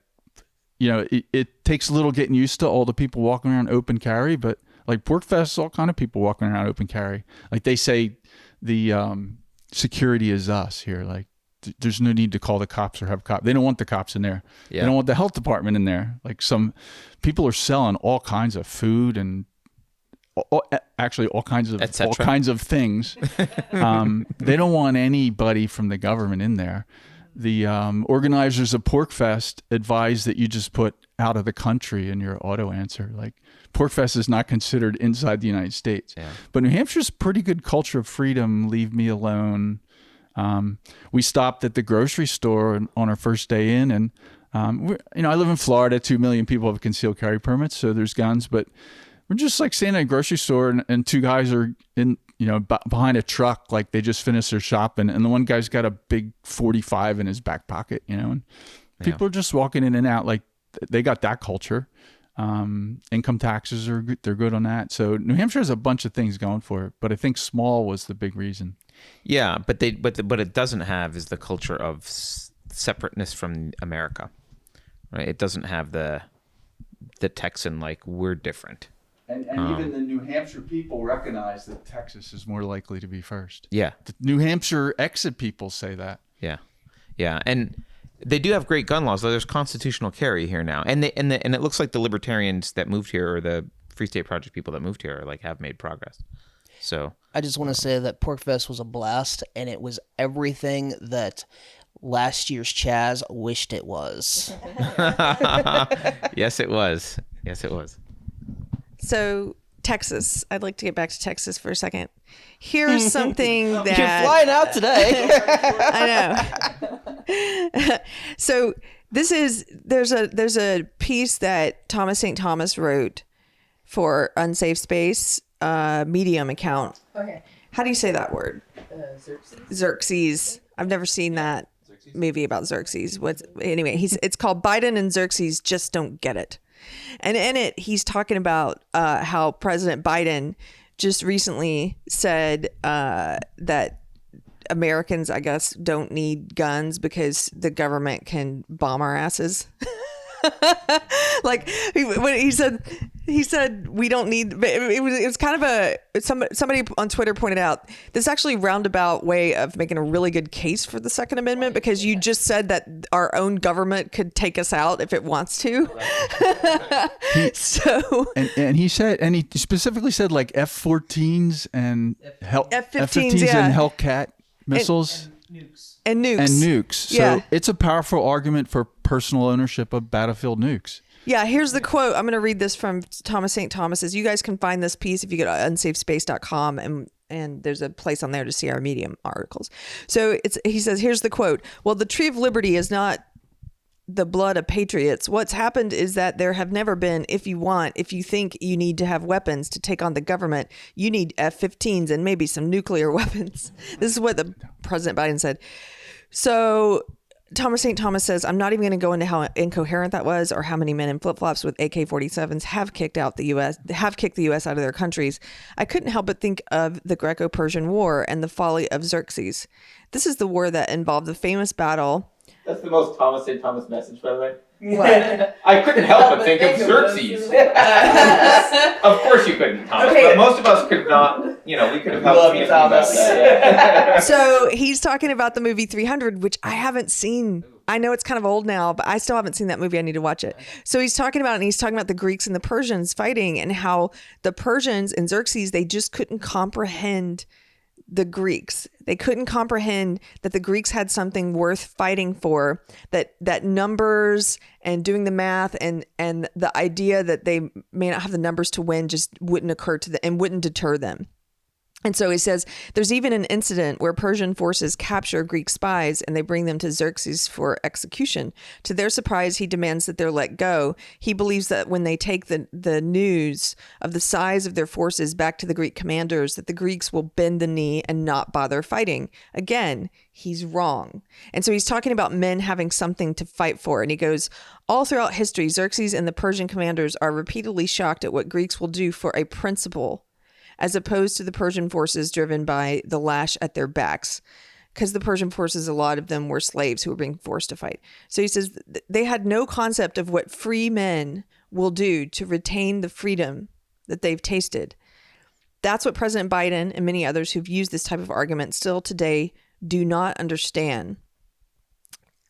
S5: it takes a little getting used to all the people walking around open carry, but like PorcFest, all kind of people walking around open carry. Like they say, the security is us here. Like there's no need to call the cops or have cops. They don't want the cops in there. Yeah. They don't want the health department in there. Like some people are selling all kinds of food and actually all kinds of things. They don't want anybody from the government in there. The organizers of PorcFest advise that you just put out of the country in your auto answer. Like PorcFest is not considered inside the United States. Yeah. But New Hampshire's pretty good culture of freedom. Leave me alone. We stopped at the grocery store on our first day in, and I live in Florida. 2 million people have concealed carry permits, so there's guns. But we're just like standing at a grocery store, and two guys are in, behind a truck, like they just finished their shopping, and the one guy's got a big 45 in his back pocket, and people are just walking in and out, like they got that culture. Income taxes they're good on that. So New Hampshire has a bunch of things going for it, but I think small was the big reason.
S2: Yeah, but it doesn't have is the culture of separateness from America, right? It doesn't have the Texan like we're different.
S5: And even the New Hampshire people recognize that Texas is more likely to be first.
S2: Yeah,
S5: the New Hampshire exit people say that.
S2: Yeah, and they do have great gun laws. Though there's constitutional carry here now, and it looks like the libertarians that moved here or the Free State Project people that moved here have made progress. So
S4: I just want to say that PorcFest was a blast, and it was everything that last year's Chaz wished it was.
S2: Yes, it was.
S1: So Texas, I'd like to get back to Texas for a second. Here's something that
S4: you're flying out today.
S1: I know. So there's a piece that Thomas St. Thomas wrote for Unsafe Space. Medium account. Okay. How do you say that word? Xerxes. I've never seen that movie about Xerxes. It's called Biden and Xerxes Just Don't Get It. And in it, he's talking about how President Biden just recently said that Americans, I guess, don't need guns because the government can bomb our asses. Like when he said we don't need. It was kind of somebody on Twitter pointed out this is actually a roundabout way of making a really good case for the Second Amendment, because you just said that our own government could take us out if it wants to. So
S5: and he said, and he specifically said like F-14s and
S1: F-15s,
S5: and Hellcat missiles.
S1: And nukes.
S5: So it's a powerful argument for personal ownership of battlefield nukes.
S1: Yeah, here's the quote. I'm going to read this from Thomas St. Thomas's. You guys can find this piece if you go to unsafespace.com, and there's a place on there to see our Medium articles. So he says, here's the quote. Well, the tree of liberty is not the blood of patriots. What's happened is that there have never been, if you think you need to have weapons to take on the government, you need F-15s and maybe some nuclear weapons. This is what the President Biden said. So Thomas St. Thomas says, I'm not even going to go into how incoherent that was or how many men in flip-flops with AK-47s have kicked the U.S. out of their countries. I couldn't help but think of the Greco-Persian War and the folly of Xerxes. This is the war that involved the famous battle.
S2: That's the most Thomas St. Thomas message, by the way.
S1: What?
S2: I couldn't help but think of Xerxes. Of course you couldn't, Thomas.
S1: Okay.
S2: But most of us could not, we could have helped think about that. Yeah.
S1: So he's talking about the movie 300, which I haven't seen. I know it's kind of old now, but I still haven't seen that movie. I need to watch it. So he's talking about the Greeks and the Persians fighting, and how the Persians and Xerxes, they just couldn't comprehend the Greeks. They couldn't comprehend that the Greeks had something worth fighting for, that numbers and doing the math and the idea that they may not have the numbers to win just wouldn't occur to them and wouldn't deter them. And so he says there's even an incident where Persian forces capture Greek spies and they bring them to Xerxes for execution. To their surprise, he demands that they're let go. He believes that when they take the news of the size of their forces back to the Greek commanders, that the Greeks will bend the knee and not bother fighting. Again, he's wrong. And so he's talking about men having something to fight for. And he goes, all throughout history, Xerxes and the Persian commanders are repeatedly shocked at what Greeks will do for a principle, as opposed to the Persian forces driven by the lash at their backs. Because the Persian forces, a lot of them were slaves who were being forced to fight. So he says they had no concept of what free men will do to retain the freedom that they've tasted. That's what President Biden and many others who've used this type of argument still today do not understand.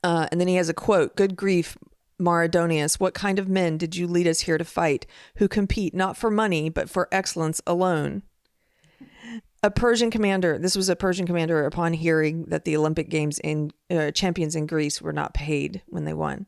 S1: And then he has a quote, "Good grief, Maradonius, what kind of men did you lead us here to fight, who compete not for money, but for excellence alone?" A Persian commander, this was a Persian commander upon hearing that the Olympic Games champions in Greece were not paid when they won.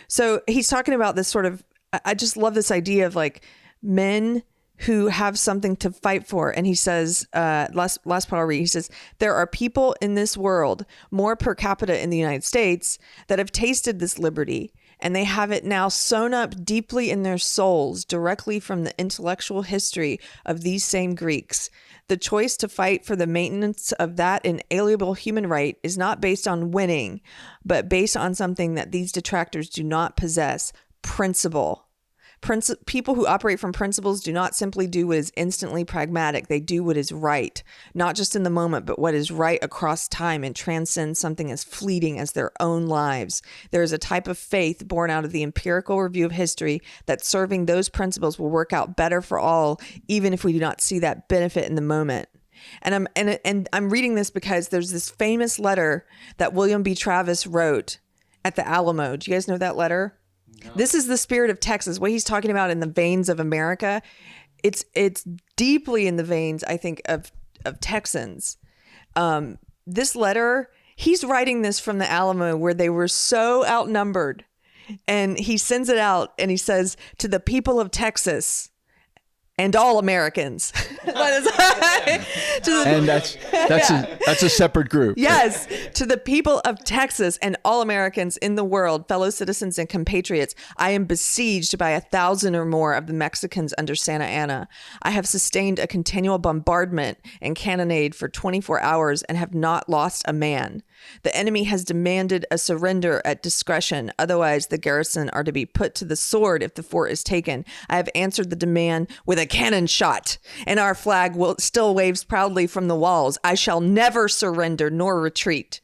S1: So he's talking about this sort of, I just love this idea of like men who have something to fight for. And he says, last part I'll read, he says, there are people in this world, more per capita in the United States, that have tasted this liberty, and they have it now sewn up deeply in their souls directly from the intellectual history of these same Greeks. The choice to fight for the maintenance of that inalienable human right is not based on winning, but based on something that these detractors do not possess: principle. People who operate from principles do not simply do what is instantly pragmatic. They do what is right, not just in the moment, but what is right across time and transcends something as fleeting as their own lives. There is a type of faith born out of the empirical review of history that serving those principles will work out better for all, even if we do not see that benefit in the moment. And I'm reading this because there's this famous letter that William B. Travis wrote at the Alamo. Do you guys know that letter? No. This is the spirit of Texas. What he's talking about in the veins of America, it's deeply in the veins, I think, of Texans. This letter, he's writing this from the Alamo where they were so outnumbered, and he sends it out and he says, to the people of Texas and all Americans.
S5: And that's a separate group.
S1: Yes, to the people of Texas and all Americans in the world, fellow citizens and compatriots, I am besieged by 1,000 or more of the Mexicans under Santa Anna. I have sustained a continual bombardment and cannonade for 24 hours and have not lost a man. The enemy has demanded a surrender at discretion. Otherwise, the garrison are to be put to the sword if the fort is taken. I have answered the demand with a cannon shot, and our flag still waves proudly from the walls. I shall never surrender nor retreat.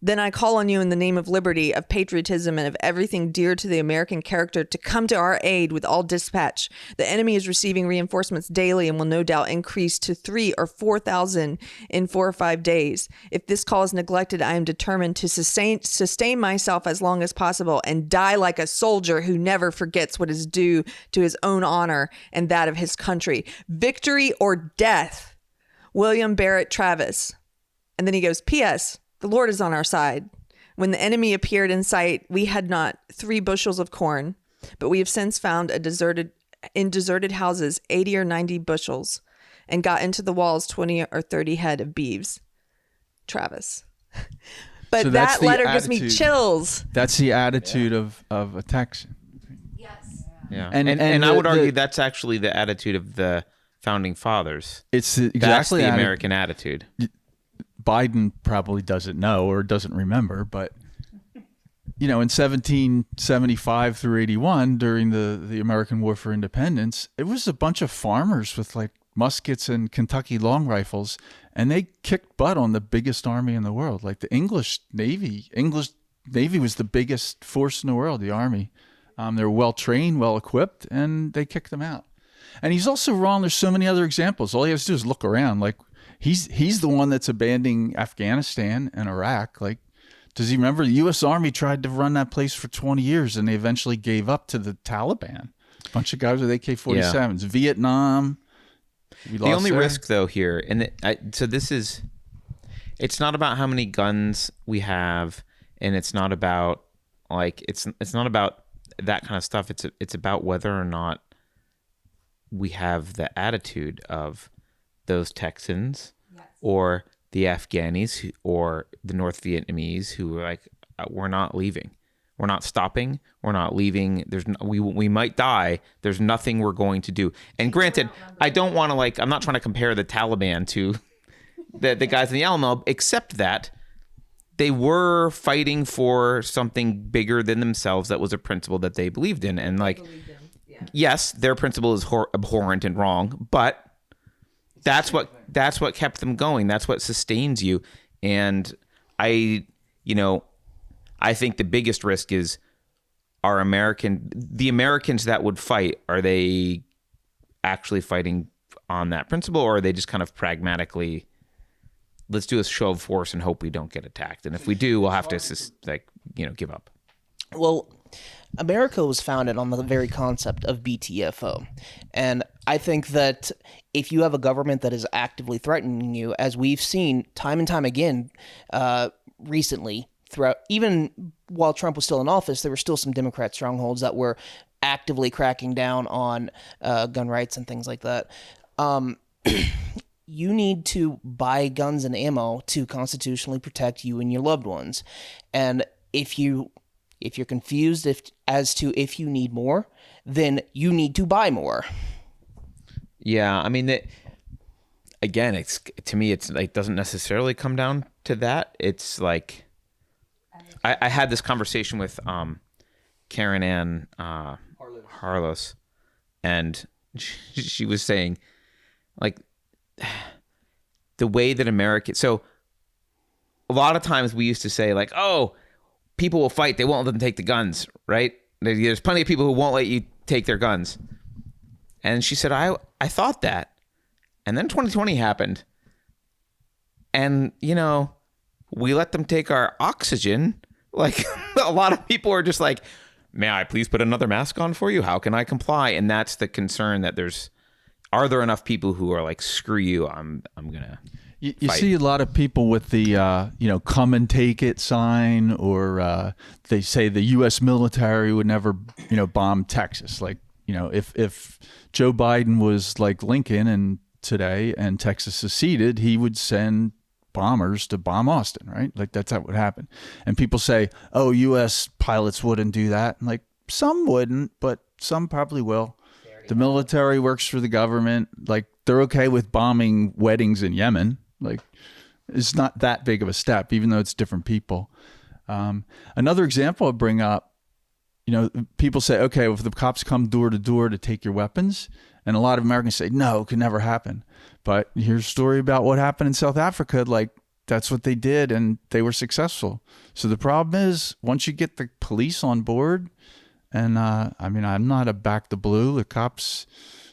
S1: Then I call on you in the name of liberty, of patriotism, and of everything dear to the American character to come to our aid with all dispatch. The enemy is receiving reinforcements daily and will no doubt increase to 3,000 or 4,000 in 4 or 5 days. If this call is neglected, I am determined to sustain myself as long as possible and die like a soldier who never forgets what is due to his own honor and that of his country. Victory or death. William Barrett Travis. And then he goes, P.S. The Lord is on our side. When the enemy appeared in sight, we had not 3 bushels of corn, but we have since found in deserted houses 80 or 90 bushels, and got into the walls 20 or 30 head of beeves. Travis. But
S5: So
S1: that letter gives
S5: attitude.
S1: me chills.
S5: That's the attitude of a Texan.
S2: Yeah,
S5: And
S2: and I
S5: the-
S2: would argue
S5: the-
S2: that's actually the attitude of the founding fathers.
S5: It's
S2: That's
S5: exactly
S2: the American attitude.
S5: Biden probably doesn't know or doesn't remember, but in 1775 through 81, during the American War for Independence, it was a bunch of farmers with like muskets and Kentucky long rifles, and they kicked butt on the biggest army in the world. Like the English Navy was the biggest force in the world, the Army. They were well trained, well equipped, and they kicked them out. And he's also wrong. There's so many other examples. All he has to do is look around. Like he's the one that's abandoning Afghanistan and Iraq. Like, does he remember the U.S. Army tried to run that place for 20 years and they eventually gave up to the Taliban? A bunch of guys with AK-47s. Vietnam.
S2: The only risk though here, so this is, it's not about how many guns we have, and it's not about it's not about that kind of stuff. It's about whether or not we have the attitude of those Texans or the Afghanis or the North Vietnamese who were like, we're not leaving. We're not stopping. We're not leaving. We might die. There's nothing we're going to do. And granted, I don't want to I'm not trying to compare the Taliban to the guys in the Alamo, except that they were fighting for something bigger than themselves that was a principle that they believed in. And yes, their principle is abhorrent and wrong, but that's what kept them going. That's what sustains you. And I think the biggest risk is the Americans that would fight, are they actually fighting on that principle, or are they just kind of pragmatically, let's do a show of force and hope we don't get attacked, and if we do, we'll have to give up?
S4: Well, America was founded on the very concept of BTFO. And I think that if you have a government that is actively threatening you, as we've seen time and time again recently, throughout, even while Trump was still in office, there were still some Democrat strongholds that were actively cracking down on gun rights and things like that. You need to buy guns and ammo to constitutionally protect you and your loved ones. And if you're confused as to if you need more, then you need to buy more.
S2: Yeah, I mean, again, to me, it's like doesn't necessarily come down to that. It's like I had this conversation with Karen Ann Harlos, and she was saying, like, the way that America. So a lot of times we used to say, like, oh, people will fight, they won't let them take the guns, right? There's plenty of people who won't let you take their guns. And she said, I thought that. And then 2020 happened. And, we let them take our oxygen. Like, a lot of people are just like, may I please put another mask on for you? How can I comply? And that's the concern, that are there enough people who are like, screw you, I'm going to
S5: You see a lot of people with the, come and take it sign, or they say the U.S. military would never, bomb Texas. Like, if Joe Biden was like Lincoln and today and Texas seceded, he would send bombers to bomb Austin, right? Like that's what would happen. And people say, oh, U.S. pilots wouldn't do that. And like some wouldn't, but some probably will. The military works for the government. Like they're okay with bombing weddings in Yemen. Like it's not that big of a step, even though it's different people. Another example I bring up, people say, okay, well, if the cops come door to door to take your weapons, and a lot of Americans say, no, it could never happen. But here's a story about what happened in South Africa. Like, that's what they did, and they were successful. So the problem is, once you get the police on board, and I'm not a back the blue. The cops,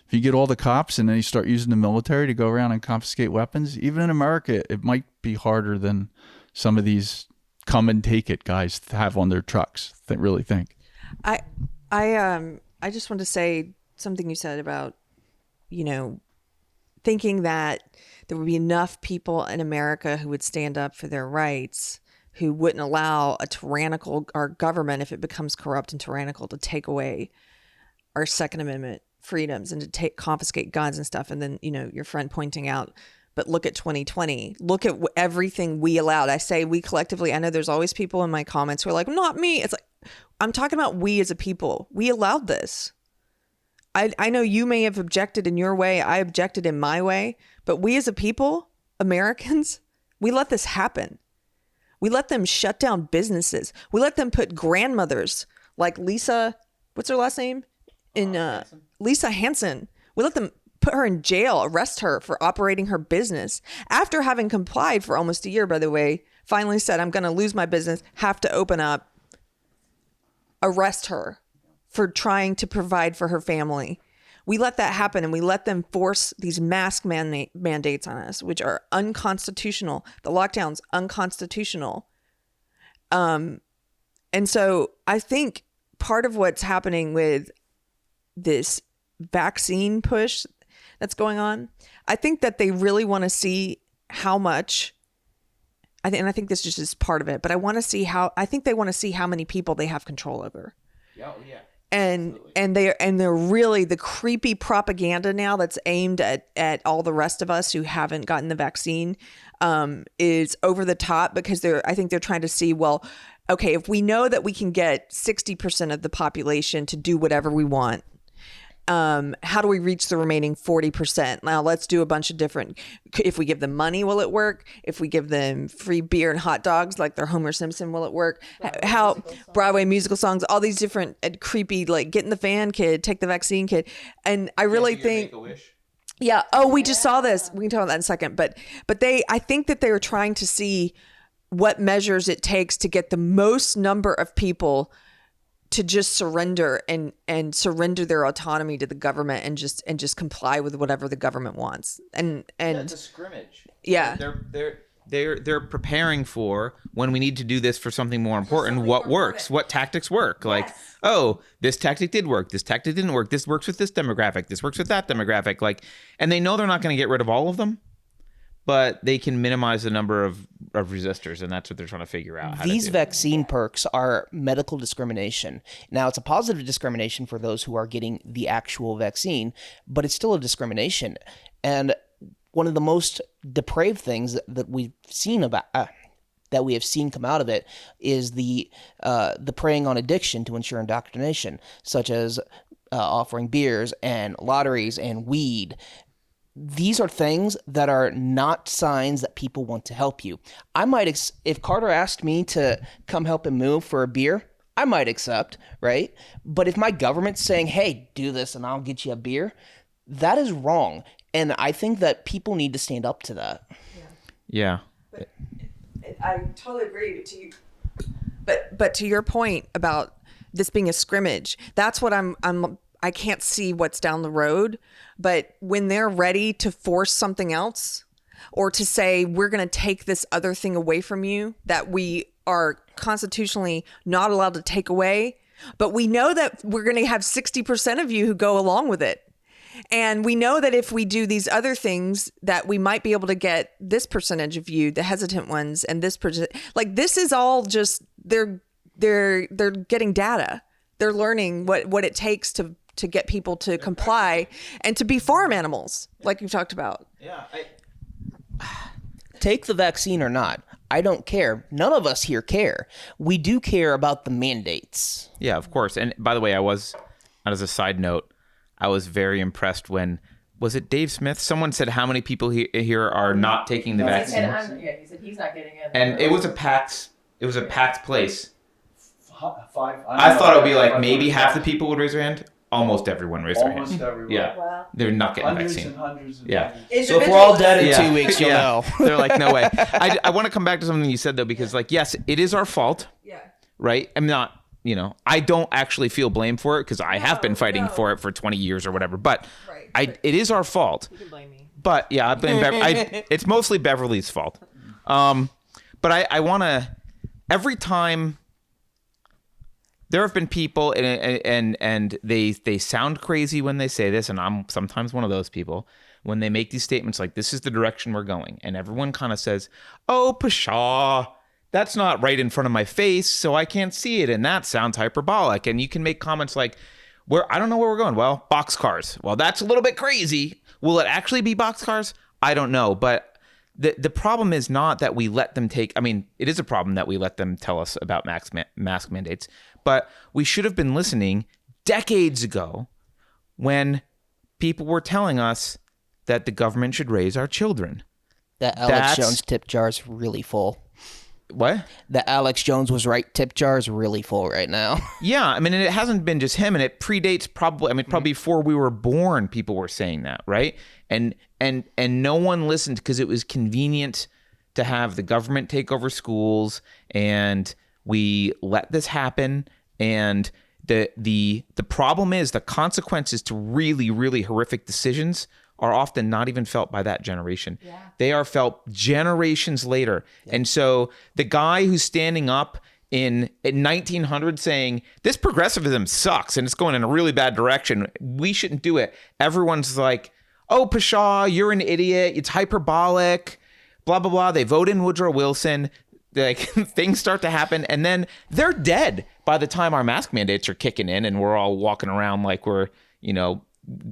S5: if you get all the cops and then you start using the military to go around and confiscate weapons, even in America, it might be harder than some of these come and take it guys have on their trucks. Really think.
S1: I just want to say something you said about, thinking that there would be enough people in America who would stand up for their rights, who wouldn't allow our government, if it becomes corrupt and tyrannical, to take away our Second Amendment freedoms and to confiscate guns and stuff. And then, your friend pointing out, but look at 2020. Look at everything we allowed. I say we collectively. I know there's always people in my comments who are like, not me. It's like, I'm talking about we as a people. We allowed this. I know you may have objected in your way. I objected in my way. But we as a people, Americans, we let this happen. We let them shut down businesses. We let them put grandmothers like Lisa, what's her last name? Lisa Hansen. We let them put her in jail, arrest her for operating her business. After having complied for almost a year, by the way, finally said, I'm going to lose my business, have to open up, arrest her for trying to provide for her family. We let that happen, and we let them force these mask mandates on us, which are unconstitutional. The lockdown's unconstitutional. And so I think part of what's happening with this vaccine push that's going on, I think that they really want to see how much, and I think this just is part of it, but I think they want to see how many people they have control over.
S2: Yeah.
S1: And they're really the creepy propaganda now that's aimed at all the rest of us who haven't gotten the vaccine is over the top, because I think they're trying to see, well, okay, if we know that we can get 60% of the population to do whatever we want, how do we reach the remaining 40%? Now let's do a bunch of different, if we give them money, will it work? If we give them free beer and hot dogs, like they're Homer Simpson, will it work? Broadway musical songs, all these different creepy, like get in the fan kid, take the vaccine kid. And I really think, yeah. Oh, we just saw this. We can talk about that in a second, but I think that they were trying to see what measures it takes to get the most number of people to just surrender and surrender their autonomy to the government and just comply with whatever the government wants. And
S2: it's a scrimmage.
S1: Yeah.
S2: They're preparing for when we need to do this for something more important. What works? What tactics work? Like, oh, this tactic did work. This tactic didn't work. This works with this demographic. This works with that demographic. Like, and they know they're not going to get rid of all of them, but they can minimize the number of resistors, and that's what they're trying to figure out.
S4: These vaccine perks are medical discrimination. Now, it's a positive discrimination for those who are getting the actual vaccine, but it's still a discrimination. And one of the most depraved things that we've seen that we have seen come out of it is the preying on addiction to ensure indoctrination, such as offering beers and lotteries and weed. These are things that are not signs that people want to help you. I might, if Carter asked me to come help him move for a beer, I might accept, right? But if my government's saying, hey, do this and I'll get you a beer, that is wrong. And I think that people need to stand up to that.
S2: Yeah.
S1: But I totally agree with you. But to your point about this being a scrimmage, that's what I can't see what's down the road, but when they're ready to force something else or to say, we're going to take this other thing away from you that we are constitutionally not allowed to take away, but we know that we're going to have 60% of you who go along with it. And we know that if we do these other things that we might be able to get this percentage of you, the hesitant ones, and this percent, like this is all just, they're getting data. They're learning what it takes to get people to comply and to be farm animals, like you talked about.
S2: Yeah.
S4: Take the vaccine or not, I don't care. None of us here care. We do care about the mandates.
S2: Yeah, of course. And by the way, as a side note, I was very impressed when, was it Dave Smith? Someone said how many people here are not taking the vaccine.
S3: He said he's not getting it.
S2: And it was a packed place. I thought it would be like maybe half the people would raise their hand. Almost everyone raised their hand.
S5: Almost everyone.
S2: Yeah.
S1: Wow.
S2: They're not getting
S5: Hundreds
S2: vaccine.
S5: and hundreds and
S2: Yeah.
S5: hundreds.
S4: So if we're all dead in 2 weeks, you'll
S2: Yeah.
S4: know.
S2: They're like, no way. I want to come back to something you said though, because like, yes, it is our fault.
S1: Yeah.
S2: Right? I'm not, I don't actually feel blame for it because I have been fighting for it for 20 years or whatever. But it is our fault.
S1: You can blame me.
S2: But yeah, I blame it's mostly Beverly's fault. But I want to, every time there have been people and they sound crazy when they say this, and I'm sometimes one of those people, when they make these statements like, this is the direction we're going. And everyone kind of says, oh, pshaw, that's not right in front of my face, so I can't see it. And that sounds hyperbolic. And you can make comments like, I don't know where we're going. Well, boxcars. Well, that's a little bit crazy. Will it actually be boxcars? I don't know. But the problem is not that we let them it is a problem that we let them tell us about mask mandates, but we should have been listening decades ago when people were telling us that the government should raise our children.
S4: That Alex Jones tip jar is really full.
S2: What?
S4: That Alex Jones was right tip jar is really full right now.
S2: Yeah, and it hasn't been just him, and it predates probably before we were born, people were saying that, right? And no one listened because it was convenient to have the government take over schools, and we let this happen. And the problem is the consequences to really, really horrific decisions are often not even felt by that generation. Yeah. They are felt generations later. Yeah. And so the guy who's standing up in 1900 saying, this progressivism sucks and it's going in a really bad direction, we shouldn't do it. Everyone's like, oh, pshaw, you're an idiot. It's hyperbolic, blah, blah, blah. They vote in Woodrow Wilson. Like things start to happen and then they're dead by the time our mask mandates are kicking in and we're all walking around like we're,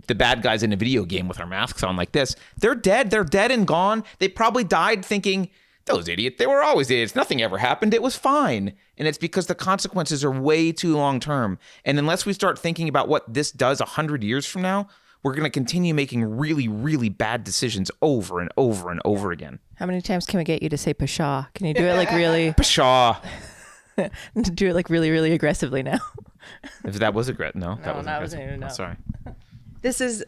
S2: the bad guys in a video game with our masks on like this. They're dead and gone. They probably died thinking, those idiots, they were always idiots. Nothing ever happened. It was fine. And it's because the consequences are way too long term. And unless we start thinking about what this does 100 years from now, we're going to continue making really, really bad decisions over and over and over again.
S3: How many times can we get you to say pshaw? Can you do it like really?
S2: Pshaw.
S3: Do it like really, really aggressively now.
S2: If that was aggressive. No, that wasn't
S3: that
S2: aggressive.
S3: wasn't even, no.
S2: Oh, sorry.
S1: This is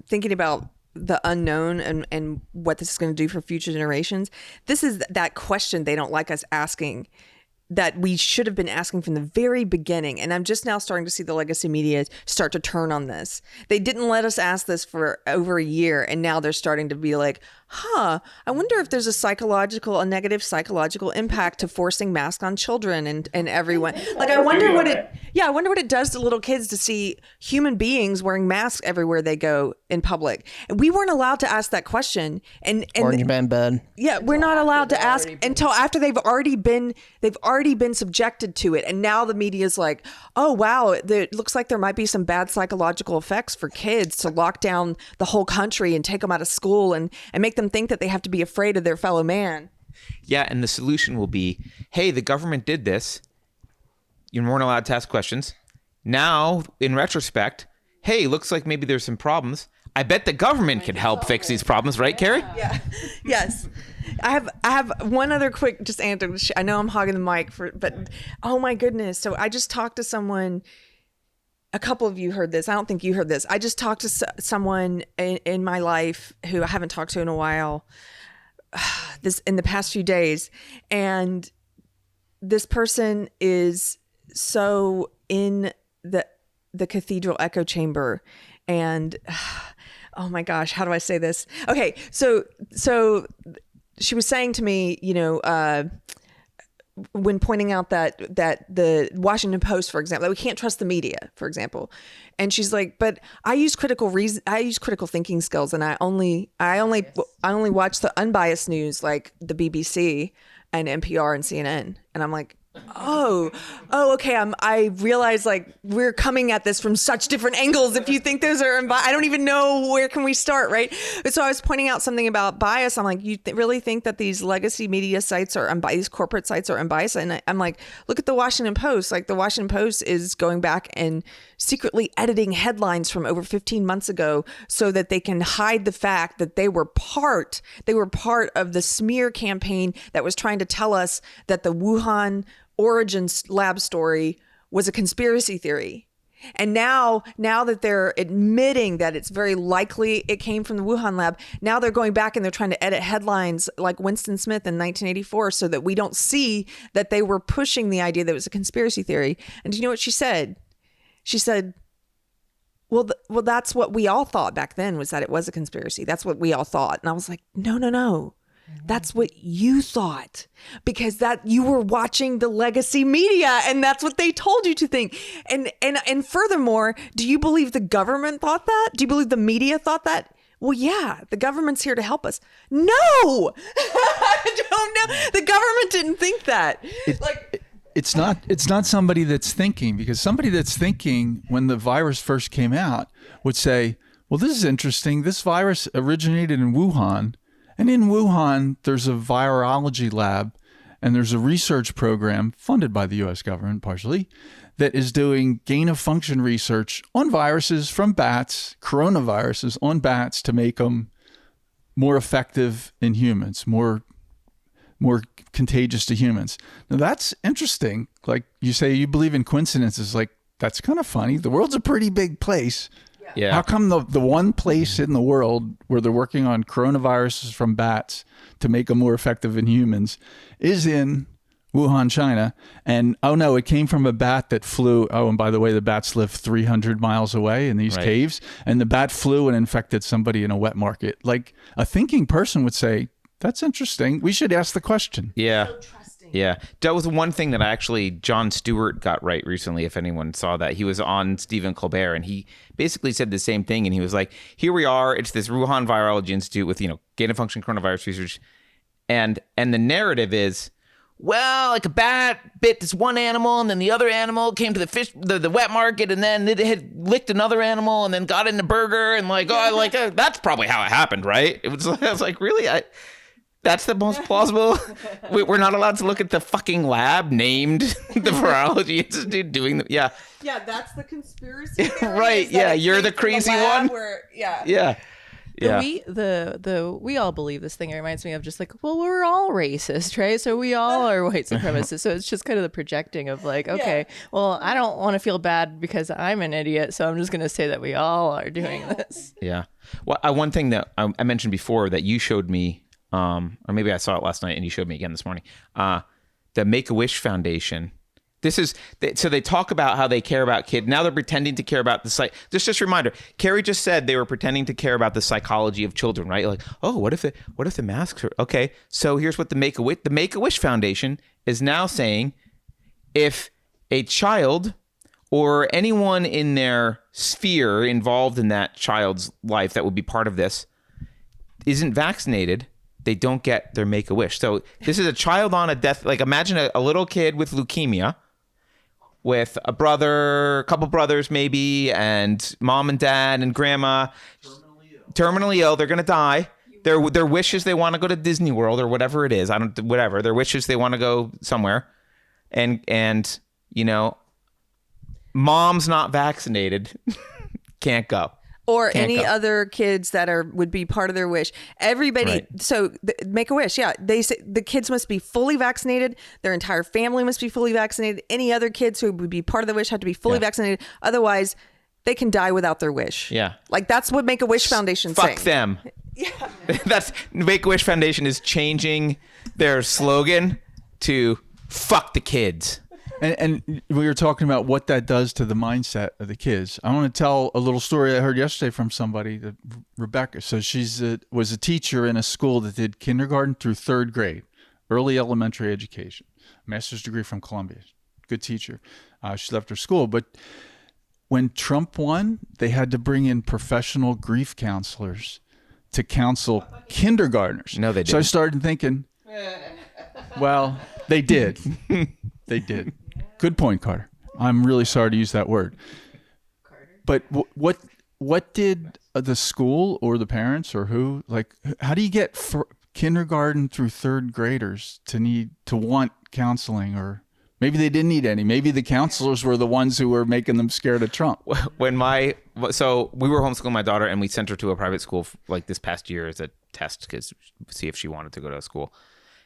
S1: thinking about the unknown and what this is going to do for future generations. This is that question they don't like us asking that we should have been asking from the very beginning. And I'm just now starting to see the legacy media start to turn on this. They didn't let us ask this for over a year. And now they're starting to be like, I wonder if there's a negative psychological impact to forcing masks on children and everyone. Like, I wonder what it does to little kids to see human beings wearing masks everywhere they go in public. And we weren't allowed to ask that question. And
S4: Orange Man bed.
S1: Yeah, we're not allowed to ask until after they've already been subjected to it. And now the media is like, oh, wow, it looks like there might be some bad psychological effects for kids to lock down the whole country and take them out of school and make them think that they have to be afraid of their fellow man.
S2: Yeah, and the solution will be, hey, the government did this. You weren't allowed to ask questions. Now, in retrospect, hey, looks like maybe there's some problems. I bet the government can help fix these problems, right, Keri?
S1: Yeah. Yes. I have one other quick just anecdote. I know I'm hogging the mic but oh my goodness. So I just talked to someone. A couple of you heard this. I don't think you heard this. I just talked to someone in my life who I haven't talked to in a while. This in the past few days, and this person is so in the cathedral echo chamber, and oh my gosh, how do I say this? Okay, so she was saying to me, when pointing out that the Washington Post, for example, that we can't trust the media, for example, and she's like, but I use critical thinking skills, and I only watch the unbiased news like the BBC and NPR and CNN, and I'm like, oh, okay. I realize like we're coming at this from such different angles. If you think those are, I don't even know where can we start, right? So I was pointing out something about bias. I'm like, you really think that these legacy media sites are unbiased, these corporate sites are unbiased? And I'm like, look at the Washington Post. Like the Washington Post is going back and secretly editing headlines from over 15 months ago so that they can hide the fact that they were part of the smear campaign that was trying to tell us that the Wuhan origin lab story was a conspiracy theory. And now that they're admitting that it's very likely it came from the Wuhan lab, now they're going back and they're trying to edit headlines like Winston Smith in 1984 so that we don't see that they were pushing the idea that it was a conspiracy theory. And do you know what she said? She said, well, that's what we all thought back then, was that it was a conspiracy. That's what we all thought. And I was like, no. That's what you thought, because that you were watching the legacy media and that's what they told you to think. And furthermore, do you believe the government thought that? Do you believe the media thought that? Well, yeah, the government's here to help us. No, I don't know. The government didn't think that.
S5: It's not somebody that's thinking, because somebody that's thinking when the virus first came out would say, well, this is interesting. This virus originated in Wuhan. And in Wuhan, there's a virology lab and there's a research program funded by the U.S. government partially that is doing gain-of-function research on viruses from bats, coronaviruses on bats, to make them more effective in humans, more contagious to humans. Now, that's interesting. Like you say, you believe in coincidences. Like, that's kind of funny. The world's a pretty big place.
S2: Yeah.
S5: How come the one place in the world where they're working on coronaviruses from bats to make them more effective in humans is in Wuhan, China? And oh no, it came from a bat that flew. Oh, and by the way, the bats live 300 miles away in these caves, and the bat flew and infected somebody in a wet market. Like, a thinking person would say, that's interesting. We should ask the question.
S2: Yeah. Yeah. That was one thing that Jon Stewart got right recently, if anyone saw that. He was on Stephen Colbert and he basically said the same thing. And he was like, here we are. It's this Wuhan Virology Institute with, gain-of-function coronavirus research. And the narrative is, well, like a bat bit this one animal and then the other animal came to the wet market and then it had licked another animal and then got in the burger and that's probably how it happened, right? I was like, really? That's the most plausible. We're not allowed to look at the fucking lab named the Virology Institute doing the
S1: Yeah, that's the conspiracy theory.
S2: Right. Yeah, you're the crazy one. Yeah.
S3: We all believe this thing. It reminds me of just like, well, we're all racist, right? So we all are white supremacists. So it's just kind of the projecting of like, okay, well, I don't want to feel bad because I'm an idiot, so I'm just going to say that we all are doing this.
S2: Yeah. Well, one thing that I mentioned before that you showed me, or maybe I saw it last night and you showed me again this morning, the Make-A-Wish Foundation. So they talk about how they care about kids. Now they're pretending to care about the just a reminder. Keri just said they were pretending to care about the psychology of children, right? Like, oh, what if the masks are okay? So here's what the Make-A-Wish Foundation is now saying: if a child or anyone in their sphere involved in that child's life that would be part of this isn't vaccinated, they don't get their Make-A-Wish. So this is a child on a death. Like, imagine a little kid with leukemia, with a couple brothers maybe, and mom and dad and grandma, terminally ill. They're gonna die. Their wish is they want to go to Disney World or whatever it is. Whatever. Their wish is they want to go somewhere, and mom's not vaccinated, can't go.
S1: Or any other kids that would be part of their wish. Everybody, right. So Make-A-Wish, yeah. They say the kids must be fully vaccinated. Their entire family must be fully vaccinated. Any other kids who would be part of the wish have to be fully vaccinated. Otherwise, they can die without their wish.
S2: Yeah.
S1: Like, that's what Make-A-Wish Foundation saying.
S2: Fuck them. Yeah. That's Make-A-Wish Foundation is changing their slogan to fuck the kids.
S5: And we were talking about what that does to the mindset of the kids. I want to tell a little story I heard yesterday from somebody, Rebecca. So was a teacher in a school that did kindergarten through third grade, early elementary education, master's degree from Columbia. Good teacher. She left her school. But when Trump won, they had to bring in professional grief counselors to counsel kindergartners.
S2: No, they didn't.
S5: So I started thinking, well, they did. They did. Good point, Carter. I'm really sorry to use that word. But what did the school or the parents or who, like, how do you get kindergarten through third graders to want counseling? Or maybe they didn't need any. Maybe the counselors were the ones who were making them scared of Trump.
S2: So we were homeschooling my daughter and we sent her to a private school like this past year as a test, because see if she wanted to go to a school.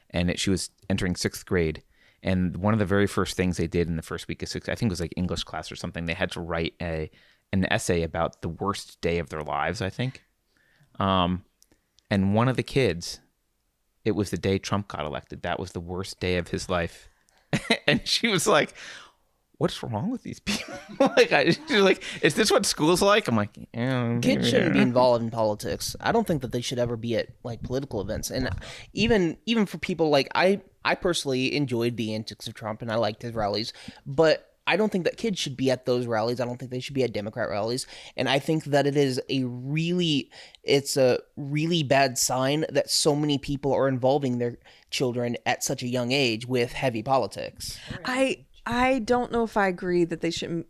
S2: And she was entering 6th grade. And one of the very first things they did in the first week of six, I think it was like English class or something, they had to write an essay about the worst day of their lives, I think. And one of the kids, it was the day Trump got elected. That was the worst day of his life. And she was like, what's wrong with these people? She's like, is this what school's like? I'm like, yeah.
S4: Kids shouldn't be involved in politics. I don't think that they should ever be at like political events. And even for people like I personally enjoyed the antics of Trump and I liked his rallies, but I don't think that kids should be at those rallies. I don't think they should be at Democrat rallies. And I think that it's a really bad sign that so many people are involving their children at such a young age with heavy politics.
S1: I don't know if I agree that they shouldn't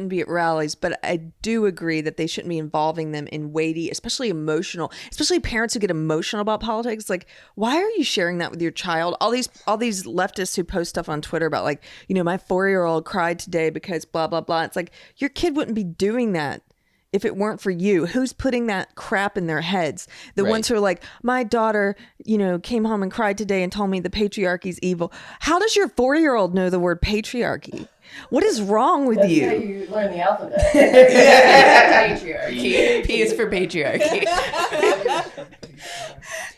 S1: be at rallies, but I do agree that they shouldn't be involving them in weighty, especially parents who get emotional about politics. Like, why are you sharing that with your child? All these leftists who post stuff on Twitter about like, my 4-year-old cried today because blah, blah, blah. It's like, your kid wouldn't be doing that if it weren't for you. Who's putting that crap in their heads? The ones who are like, my daughter, came home and cried today and told me the patriarchy's evil. How does your 4-year-old know the word patriarchy? What is wrong with you?
S3: That's how you learn the alphabet. Patriarchy. P is for patriarchy.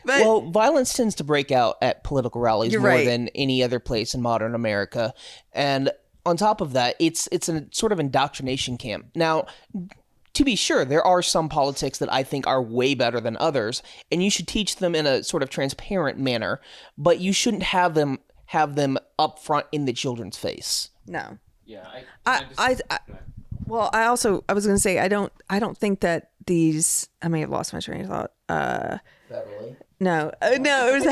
S4: Well, violence tends to break out at political rallies more
S1: right.
S4: than any other place in modern America. And on top of that, it's a sort of indoctrination camp. Now, to be sure, there are some politics that I think are way better than others, and you should teach them in a sort of transparent manner, but you shouldn't have them up front in the children's face.
S1: No.
S2: Yeah.
S1: I was going to say, I don't think that these, I may have lost my train of thought.
S4: Beverly?
S1: No, it was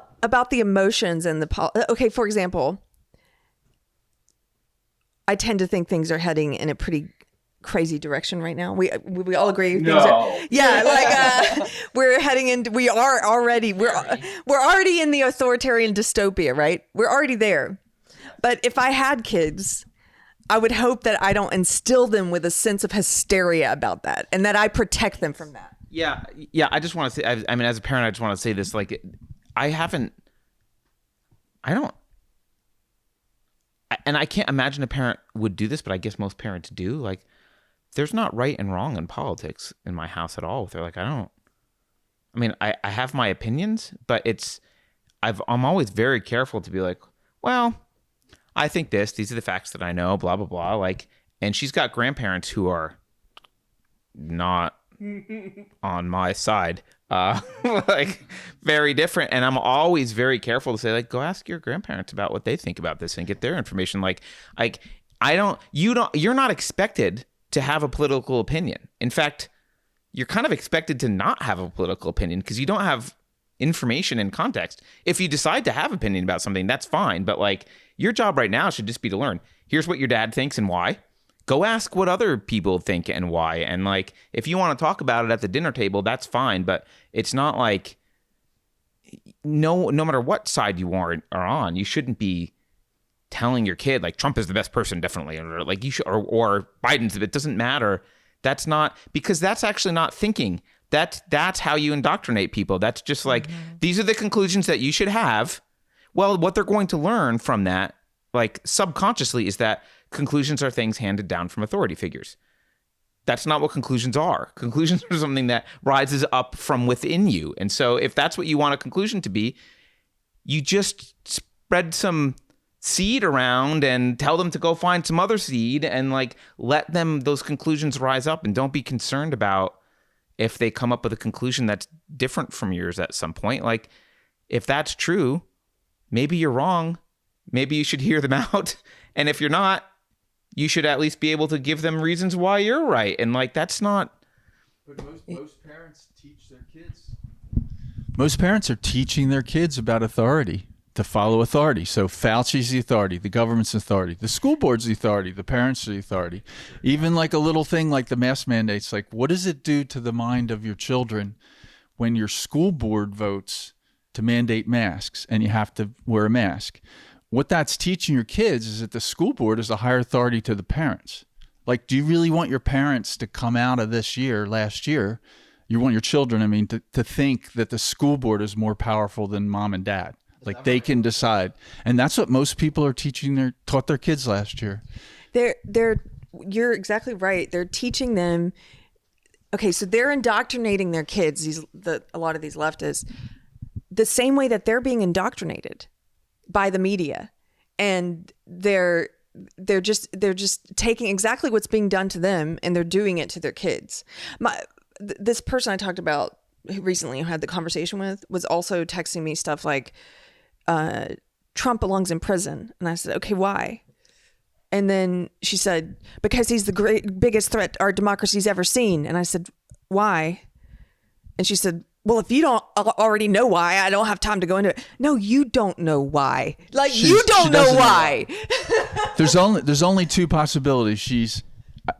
S1: about the emotions and okay, for example, I tend to think things are heading in a pretty crazy direction right now. We all agree. We're heading into, we're already in the authoritarian dystopia, right? We're already there. But if I had kids, I would hope that I don't instill them with a sense of hysteria about that and that I protect them from that.
S2: Yeah. I just want to say, I mean, as a parent, I just want to say this, like, I can't imagine a parent would do this, but I guess most parents do. Like, there's not right and wrong in politics in my house at all. They're like, I have my opinions, but I'm always very careful to be like, well, I think these are the facts that I know, blah, blah, blah. Like, and she's got grandparents who are not on my side, like very different. And I'm always very careful to say, like, go ask your grandparents about what they think about this and get their information. You're not expected to have a political opinion. In fact, you're kind of expected to not have a political opinion because you don't have information and context. If you decide to have an opinion about something, that's fine. But like, your job right now should just be to learn. Here's what your dad thinks and why. Go ask what other people think and why. And like, if you want to talk about it at the dinner table, that's fine. But it's not like, no matter what side you are on, you shouldn't be telling your kid like Trump is the best person, definitely, or like you should, or Biden's. It doesn't matter. That's not, because that's actually not thinking. That's how you indoctrinate people. That's just like, these are the conclusions that you should have. Well, what they're going to learn from that, like subconsciously, is that conclusions are things handed down from authority figures. That's not what conclusions are. Conclusions are something that rises up from within you. And so if that's what you want a conclusion to be, you just spread some seed around and tell them to go find some other seed and like let those conclusions rise up, and don't be concerned about if they come up with a conclusion that's different from yours at some point. Like, if that's true, maybe you're wrong. Maybe you should hear them out. And if you're not, you should at least be able to give them reasons why you're right. And like, that's not.
S5: But most parents teach their kids. Most parents are teaching their kids about authority, to follow authority. So Fauci's the authority, the government's authority, the school board's the authority, the parents are the authority. Even like a little thing like the mask mandates, like what does it do to the mind of your children when your school board votes to mandate masks and you have to wear a mask? What that's teaching your kids is that the school board is a higher authority to the parents. Like, do you really want your parents to come out of last year, you want your children, to think that the school board is more powerful than mom and dad? Like they can decide. And that's what most people are taught their kids last year.
S1: You're exactly right. They're teaching them. Okay, so they're indoctrinating their kids. A lot of these leftists, the same way that they're being indoctrinated by the media, and they're just taking exactly what's being done to them and they're doing it to their kids. This person I talked about recently, who had the conversation with, was also texting me stuff like, Trump belongs in prison, and I said, okay, why? And then she said, because he's the biggest threat our democracy's ever seen. And I said, why? And she said, well, if you don't already know why, I don't have time to go into it. No, you don't know why. Like, you don't know why.
S5: There's only two possibilities.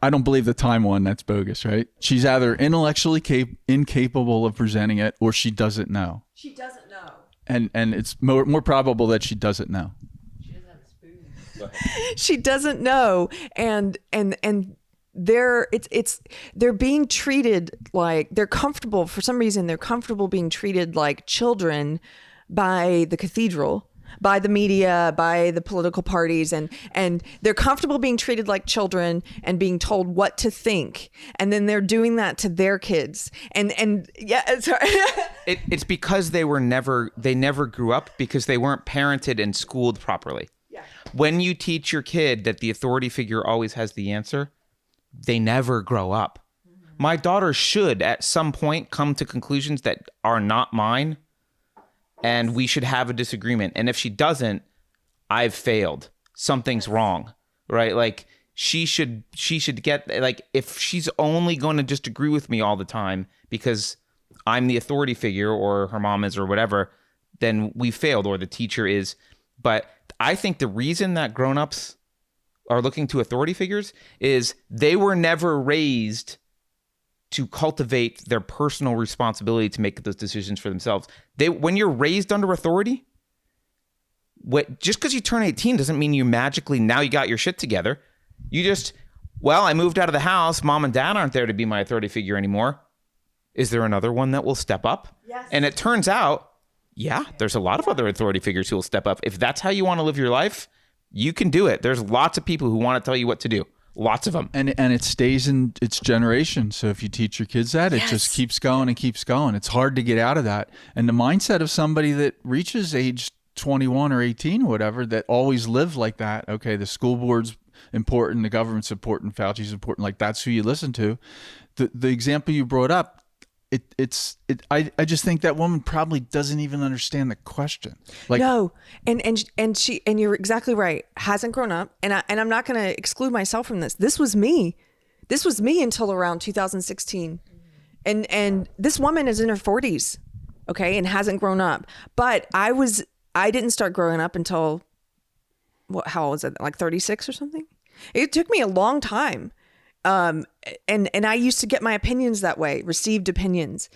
S5: I don't believe the time one. That's bogus, right? She's either intellectually incapable of presenting it, or she doesn't know.
S1: She doesn't know.
S5: And it's more probable that she doesn't know.
S1: She doesn't know, and they're being treated like they're comfortable. For some reason, they're comfortable being treated like children by the cathedral, by the media, by the political parties, and they're comfortable being treated like children and being told what to think, and then they're doing that to their kids. And yeah, sorry.
S2: It's because they never grew up, because they weren't parented and schooled properly. When you teach your kid that the authority figure always has the answer, they never grow up. My daughter should at some point come to conclusions that are not mine, and we should have a disagreement. And if she doesn't, I've failed. Something's wrong, right? Like she should get, like, if she's only going to just agree with me all the time because I'm the authority figure or her mom is or whatever, then we failed, or the teacher is. But I think the reason that grown-ups are looking to authority figures is they were never raised to cultivate their personal responsibility to make those decisions for themselves. When you're raised under authority, just because you turn 18 doesn't mean you magically, now you got your shit together. You just, well, I moved out of the house. Mom and dad aren't there to be my authority figure anymore. Is there another one that will step up? Yes. And it turns out, yeah, there's a lot of other authority figures who will step up. If that's how you want to live your life, you can do it. There's lots of people who want to tell you what to do. Lots of them. And
S5: it stays in its generation. So if you teach your kids that, it just keeps going and keeps going. It's hard to get out of that. And the mindset of somebody that reaches age 21 or 18, whatever, that always lived like that. Okay, the school board's important, the government's important, Fauci's important. Like, that's who you listen to. The example you brought up, I just think that woman probably doesn't even understand the question. Like, no, and you're exactly right. Hasn't grown up, and I'm not going to exclude myself from this. This was me until around 2016, and this woman is in her 40s, okay, and hasn't grown up. But I didn't start growing up until how old was it? Like 36 or something. It took me a long time. And I used to get my opinions that way, received opinions,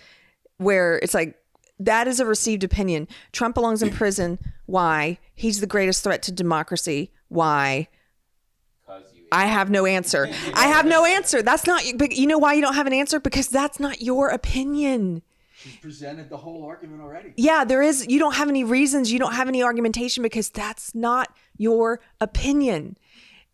S5: where it's like, that is a received opinion. Trump belongs in prison. Why? He's the greatest threat to democracy. Why? I have no answer. I have no answer. That's not, you know why you don't have an answer? Because that's not your opinion. She's presented the whole argument already. Yeah, there is. You don't have any reasons. You don't have any argumentation, because that's not your opinion.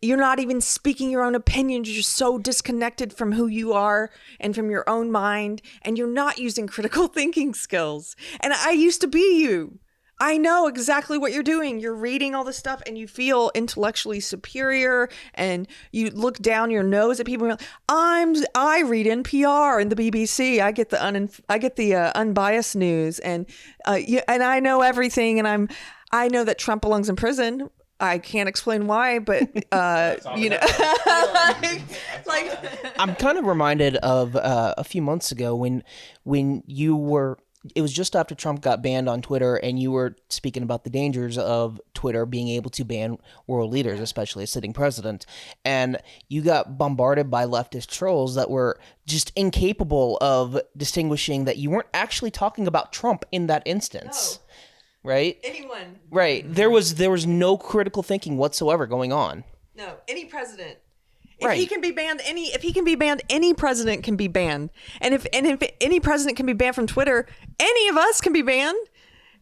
S5: You're not even speaking your own opinion. You're just so disconnected from who you are and from your own mind. And you're not using critical thinking skills. And I used to be you. I know exactly what you're doing. You're reading all this stuff and you feel intellectually superior, and you look down your nose at people. I read NPR and the BBC. I get the unbiased news, and I know everything. And I know that Trump belongs in prison. I can't explain why, but you know,
S4: I'm kind of reminded of a few months ago when you were. It was just after Trump got banned on Twitter, and you were speaking about the dangers of Twitter being able to ban world leaders, especially a sitting president. And you got bombarded by leftist trolls that were just incapable of distinguishing that you weren't actually talking about Trump in that instance. No. Right?
S1: Anyone.
S4: Right. There was no critical thinking whatsoever going on.
S1: No, any president. If he can be banned, any president can be banned. And if any president can be banned from Twitter, any of us can be banned.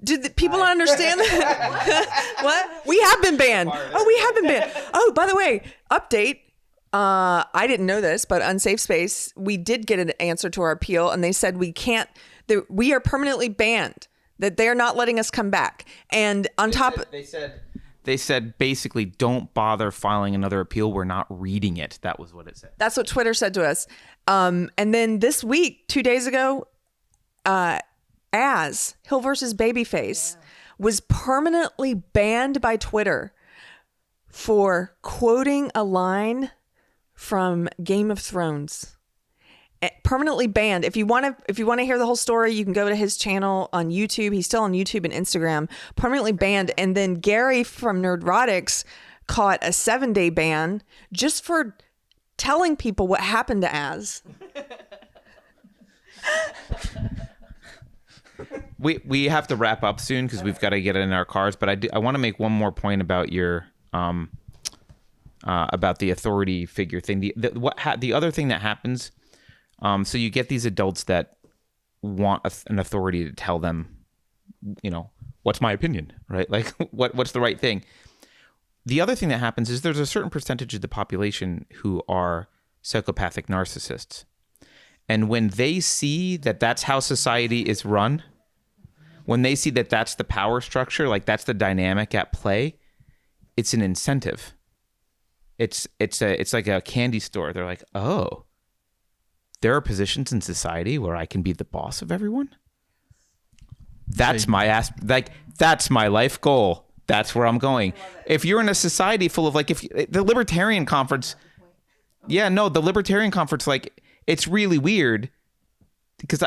S1: Did the people not understand that? What? We have been banned. Oh, we have been banned. Oh, by the way, update. I didn't know this, but Unsafe Space, we did get an answer to our appeal, and they said we can't. We are permanently banned. That they're not letting us come back. And on
S2: they said basically, don't bother filing another appeal. We're not reading it. That was what it said.
S1: That's what Twitter said to us. And then this week, 2 days ago, As Hill versus Babyface was permanently banned by Twitter for quoting a line from Game of Thrones. Permanently banned. If you want to hear the whole story, you can go to his channel on YouTube. He's still on YouTube and Instagram. Permanently banned. And then Gary from Nerdrotics caught a 7-day ban just for telling people what happened to Az.
S2: We have to wrap up soon because we've got to get in our cars. But I want to make one more point about your about the authority figure thing. The other thing that happens. So you get these adults that want an authority to tell them, what's my opinion, right? Like what's the right thing. The other thing that happens is there's a certain percentage of the population who are psychopathic narcissists. And when they see that that's how society is run, when they see that that's the power structure, like that's the dynamic at play, it's an incentive. It's like a candy store. They're like, oh, there are positions in society where I can be the boss of everyone. That's that's my life goal. That's where I'm going. If you're in a society full of the Libertarian Conference, the Libertarian Conference, it's really weird because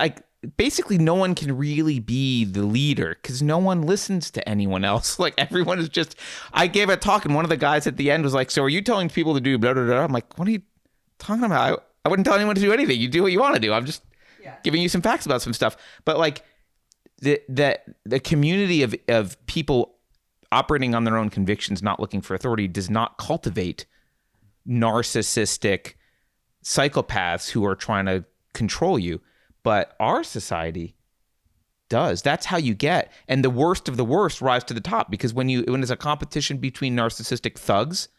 S2: basically no one can really be the leader because no one listens to anyone else. Like everyone is just, I gave a talk and one of the guys at the end was like, so are you telling people to do blah, blah, blah? I'm like, what are you talking about? I wouldn't tell anyone to do anything. You do what you want to do. I'm just giving you some facts about some stuff. But the community of people operating on their own convictions, not looking for authority, does not cultivate narcissistic psychopaths who are trying to control you. But our society does. That's how you get. And the worst of the worst rise to the top because when there's a competition between narcissistic thugs,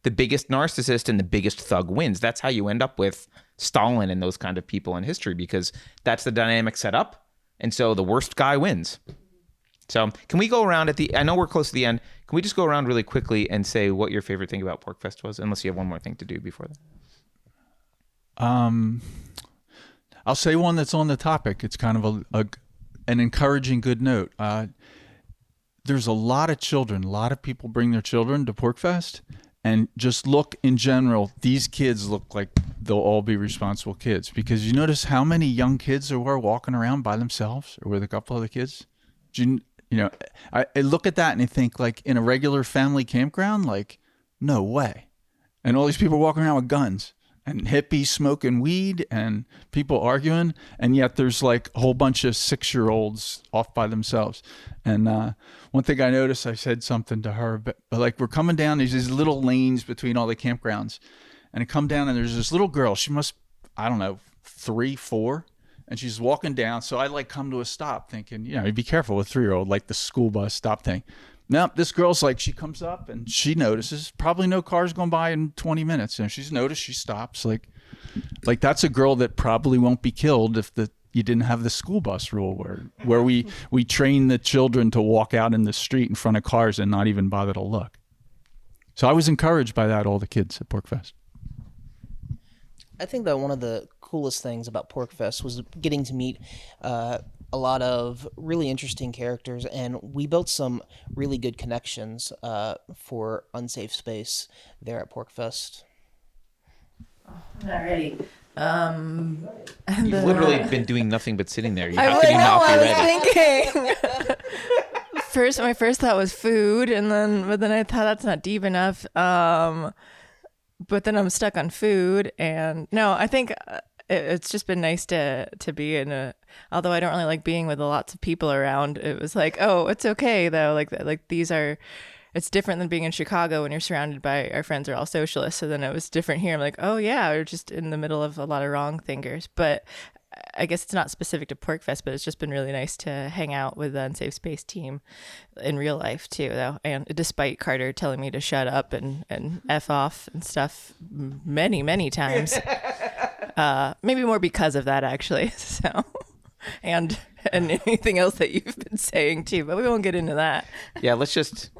S2: the biggest narcissist and the biggest thug wins. That's how you end up with Stalin and those kind of people in history because that's the dynamic set up. And so the worst guy wins. So can we go around I know we're close to the end. Can we just go around really quickly and say what your favorite thing about PorcFest was? Unless you have one more thing to do before that.
S5: I'll say one that's on the topic. It's kind of an encouraging good note. There's a lot of children. A lot of people bring their children to PorcFest. And just look in general, these kids look like they'll all be responsible kids because you notice how many young kids there were walking around by themselves or with a couple other kids. I look at that and I think in a regular family campground, no way. And all these people walking around with guns and hippies smoking weed and people arguing. And yet there's a whole bunch of 6-year-olds off by themselves. And one thing I noticed, I said something to her, but we're coming down, there's these little lanes between all the campgrounds. And I come down and there's this little girl, she must, 3, 4. And she's walking down. So I come to a stop thinking, be careful with 3-year-old, the school bus stop thing. No, this girl's she comes up and she notices probably no cars going by in 20 minutes. And she's noticed, she stops that's a girl that probably won't be killed if you didn't have the school bus rule where we train the children to walk out in the street in front of cars and not even bother to look. So I was encouraged by that, all the kids at PorcFest.
S4: I think that one of the coolest things about PorcFest was getting to meet a lot of really interesting characters, and we built some really good connections for Unsafe Space there at PorcFest.
S3: Alrighty.
S2: You've literally been doing nothing but sitting there.
S3: I was thinking. My first thought was food, but then I thought that's not deep enough. But then I'm stuck on food, and no, I think it's just been nice to be in although I don't really like being with lots of people around. It was oh, it's okay though. It's different than being in Chicago when you're surrounded by our friends are all socialists. So then it was different here. I'm oh yeah, we're just in the middle of a lot of wrong thinkers. But I guess it's not specific to PorcFest, but it's just been really nice to hang out with the Unsafe Space team in real life too, though. And despite Carter telling me to shut up and F off and stuff many times, maybe more because of that actually. So, and anything else that you've been saying too, but we won't get into that.
S2: Yeah, let's just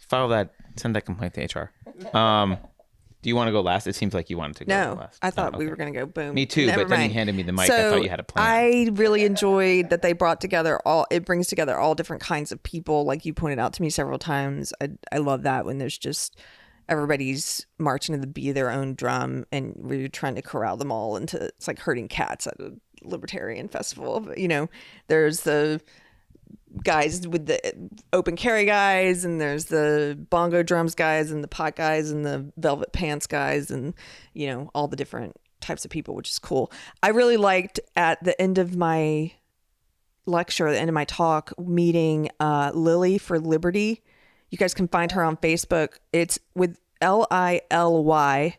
S2: send that complaint to HR. Do you want to go last? It seems like you wanted to go last.
S1: I thought
S2: Oh,
S1: we
S2: okay.
S1: were going to go boom.
S2: Me too,
S1: Never
S2: but then
S1: mind.
S2: you handed me the mic.
S1: So
S2: I thought you had a plan.
S1: I really enjoyed that they brought together it brings together all different kinds of people, like you pointed out to me several times. I love that when there's just everybody's marching to the beat of their own drum and we're trying to corral them all into, it's like herding cats at a libertarian festival. You know, there's the guys with the open carry guys, and there's the bongo drums guys, and the pot guys, and the velvet pants guys, and you know, all the different types of people, which is cool. I really liked at the end of my lecture, at the end of my talk, meeting Lily for Liberty. You guys can find her on Facebook. It's with LILY,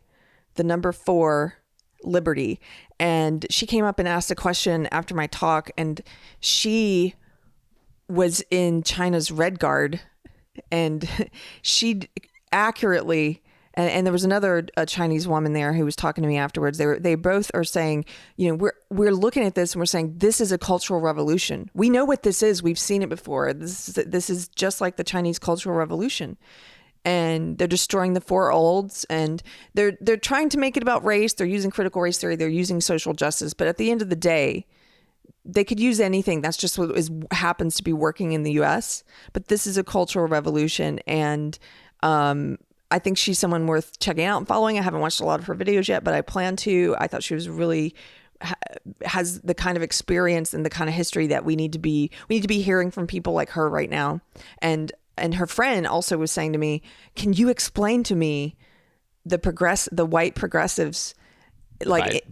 S1: the number 4, Liberty. And she came up and asked a question after my talk, and she was in China's Red Guard, and she accurately, and there was another Chinese woman there who was talking to me afterwards. They both are saying, you know, we're looking at this and we're saying this is a cultural revolution. We know what this is. We've seen it before. This is just like the Chinese Cultural Revolution. And they're destroying the 4 olds, and they're trying to make it about race. They're using critical race theory. They're using social justice. But at the end of the day, they could use anything. That's just what happens to be working in the U.S. But this is a cultural revolution, and I think she's someone worth checking out and following. I haven't watched a lot of her videos yet, but I plan to. I thought she was really has the kind of experience and the kind of history that we need to be hearing from people like her right now. And her friend also was saying to me, "Can you explain to me the white progressives like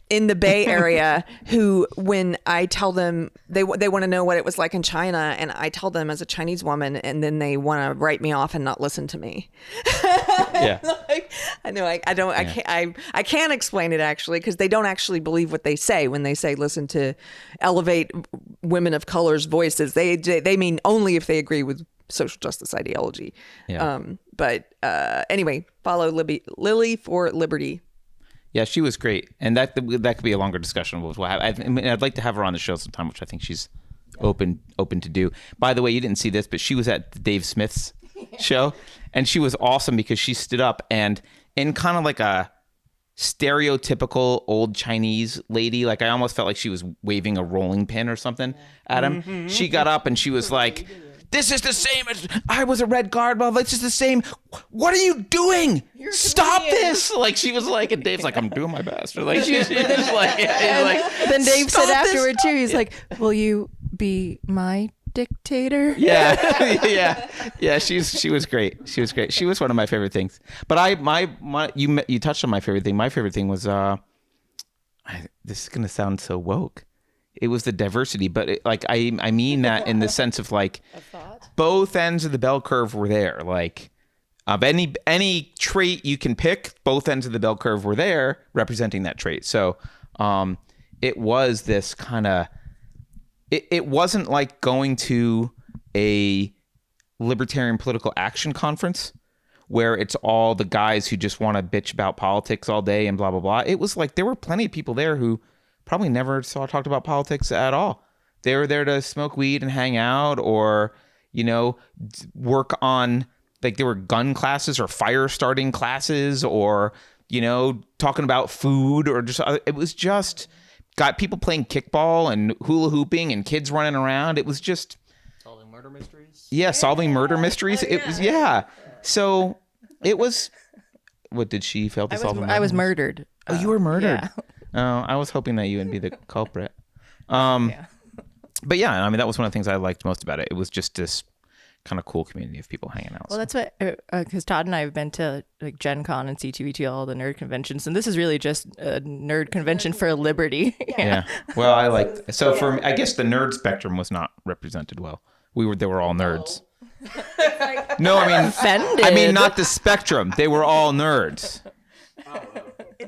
S1: in the Bay Area who, when I tell them they want to know what it was like in China, and I tell them as a Chinese woman, and then they want to write me off and not listen to me."
S2: Yeah.
S1: Like, I know I can't explain it actually, because they don't actually believe what they say when they say listen to elevate women of color's voices. They mean only if they agree with social justice ideology.
S2: Yeah.
S1: Anyway, follow Lily for Liberty.
S2: Yeah, she was great, and that could be a longer discussion. I'd like to have her on the show sometime, which I think she's open to do. By the way, you didn't see this, but she was at Dave Smith's show, and she was awesome because she stood up and in kind of like a stereotypical old Chinese lady, like I almost felt like she was waving a rolling pin or something at him. Mm-hmm. She got up and she was like, "This is the same as I was a Red Guard, blah, blah, this is the same. What are you doing? Stop this!" Like she was like, and Dave's like, "I'm doing my best." Or like she was like,
S3: then Dave said afterward too, he's like, "Will you be my dictator?"
S2: Yeah. She was great. She was great. She was one of my favorite things. But you touched on my favorite thing. My favorite thing was this is gonna sound so woke. It was the diversity, but I mean that in the sense of like both ends of the bell curve were there. Like of any trait you can pick, both ends of the bell curve were there representing that trait. So it was this kind of, it wasn't like going to a libertarian political action conference where it's all the guys who just want to bitch about politics all day and blah, blah, blah. It was like there were plenty of people there who probably never talked about politics at all. They were there to smoke weed and hang out, or, you know, work on, like there were gun classes or fire starting classes, or, you know, talking about food, or just, it was just got people playing kickball and hula hooping and kids running around. It was just
S4: solving murder mysteries.
S2: Yeah, solving murder mysteries. It was, yeah. So it was, what did she fail to solve?
S3: I was murdered.
S2: Oh, you were murdered.
S3: Yeah.
S2: Oh, I was hoping that you would be the culprit. But yeah, I mean, that was one of the things I liked most about it. It was just this kind of cool community of people hanging out.
S3: Well, that's what, because Todd and I have been to like Gen Con and C2E2, all the nerd conventions, and this is really just a nerd convention for liberty.
S2: Yeah. Well, I liked, so for, I guess the nerd spectrum was not represented well. They were all nerds. No, I mean,
S3: offended.
S2: I mean, not the spectrum. They were all nerds.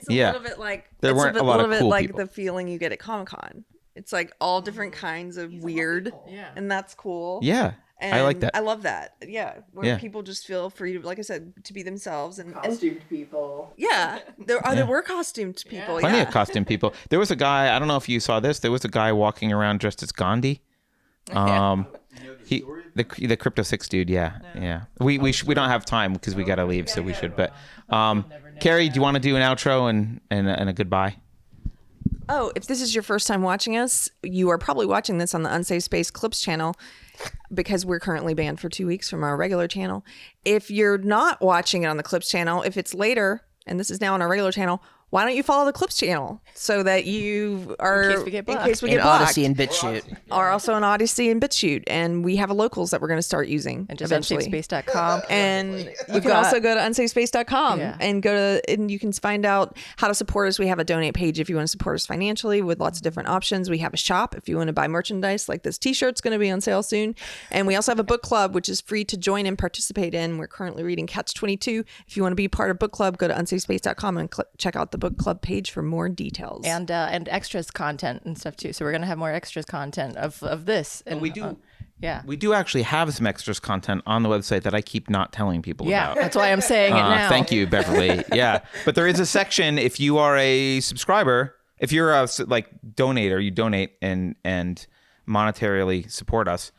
S1: It's a
S2: Yeah.
S1: little bit like
S2: There
S1: it's
S2: weren't a
S1: a
S2: lot of
S1: little bit
S2: cool
S1: like
S2: people.
S1: the feeling you get at Comic-Con. It's like all different kinds of weird, and that's cool.
S2: Yeah.
S1: And
S2: I like that.
S1: I love that. Yeah, where
S2: Yeah.
S1: people just feel free to, like I said, to be themselves and
S3: Costumed people.
S1: yeah, there were costumed people.
S2: Plenty
S1: yeah.
S2: of costume people. There was a guy, I don't know if you saw this, there was a guy walking around dressed as Gandhi. The Crypto 6 dude, yeah. We don't have time because we got to leave, so we should. But Keri, do you want to do an outro and a goodbye?
S1: Oh, if this is your first time watching us, you are probably watching this on the Unsafe Space Clips channel because we're currently banned for 2 weeks from our regular channel. If you're not watching it on the Clips channel, if it's later and this is now on our regular channel, why don't you follow the Clips channel so that you are
S3: In case we get blocked.
S4: In Odyssey and BitChute.
S1: Are also on Odyssey and BitChute, and we have a locals that we're going to start using
S3: And just
S1: eventually.
S3: unsafespace.com.
S1: And you can also go to unsafespace.com
S3: Yeah.
S1: and you can find out how to support us. We have a donate page if you want to support us financially with lots of different options. We have a shop if you want to buy merchandise, like this t-shirt's going to be on sale soon. And we also have a book club, which is free to join and participate in. We're currently reading Catch 22. If you want to be part of book club, go to unsafespace.com and check out the book club page for more details.
S3: And extras content and stuff too. So we're gonna have more extras content of this. And
S2: we do.
S3: Yeah.
S2: We do actually have some extras content on the website that I keep not telling people
S3: Yeah.
S2: about.
S3: That's why I'm saying it now.
S2: Thank you, Beverly. Yeah. But there is a section if you are a subscriber, if you're a donator, you donate and monetarily support us.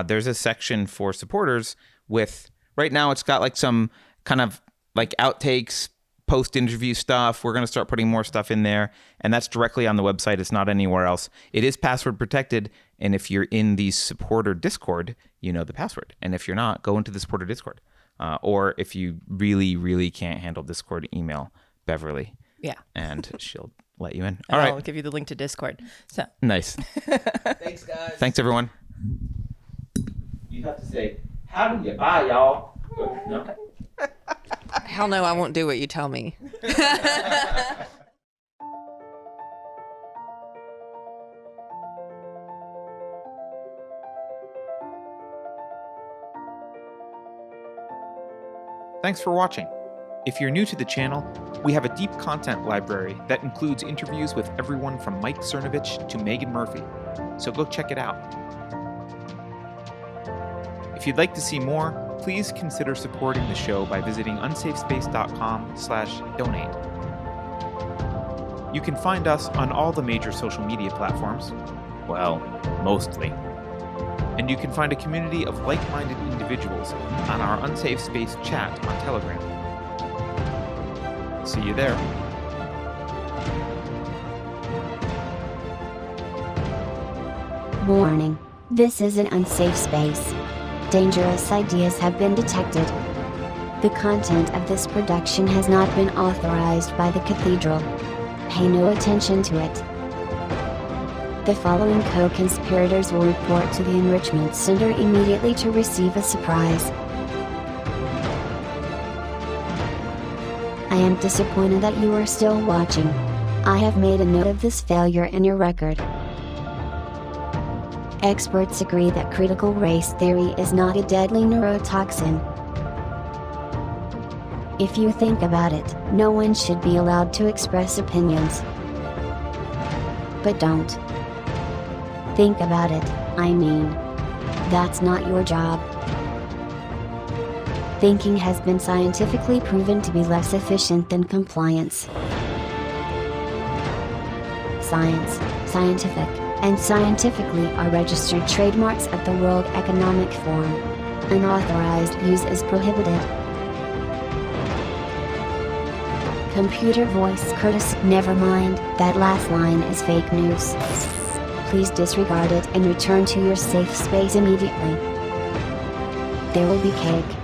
S2: There's a section for supporters with, right now it's got like some kind of like outtakes, post-interview stuff. We're going to start putting more stuff in there, and that's directly on the website. It's not anywhere else. It is password protected, and if you're in the supporter Discord, you know the password. And if you're not, go into the supporter Discord. Or if you really, really can't handle Discord, email Beverly.
S3: Yeah.
S2: And she'll let you in.
S3: And
S2: All right.
S3: I'll give you the link to Discord. So
S2: Nice.
S4: Thanks, guys.
S2: Thanks, everyone. You have to say, how do you buy, y'all? No?
S1: Hell no, I won't do what you tell me.
S2: Thanks for watching. If you're new to the channel, we have a deep content library that includes interviews with everyone from Mike Cernovich to Megan Murphy, so go check it out. If you'd like to see more, please consider supporting the show by visiting unsafespace.com/donate. You can find us on all the major social media platforms. Well, mostly. And you can find a community of like-minded individuals on our Unsafe Space chat on Telegram. See you there.
S12: Warning. This is an unsafe space. Dangerous ideas have been detected. The content of this production has not been authorized by the Cathedral. Pay no attention to it. The following co-conspirators will report to the Enrichment Center immediately to receive a surprise. I am disappointed that you are still watching. I have made a note of this failure in your record. Experts agree that critical race theory is not a deadly neurotoxin. If you think about it, no one should be allowed to express opinions. But don't. Think about it, I mean. That's not your job. Thinking has been scientifically proven to be less efficient than compliance. Science, scientific, and scientifically are registered trademarks at the World Economic Forum. Unauthorized use is prohibited. Computer voice courtesy. Never mind, that last line is fake news. Please disregard it and return to your safe space immediately. There will be cake.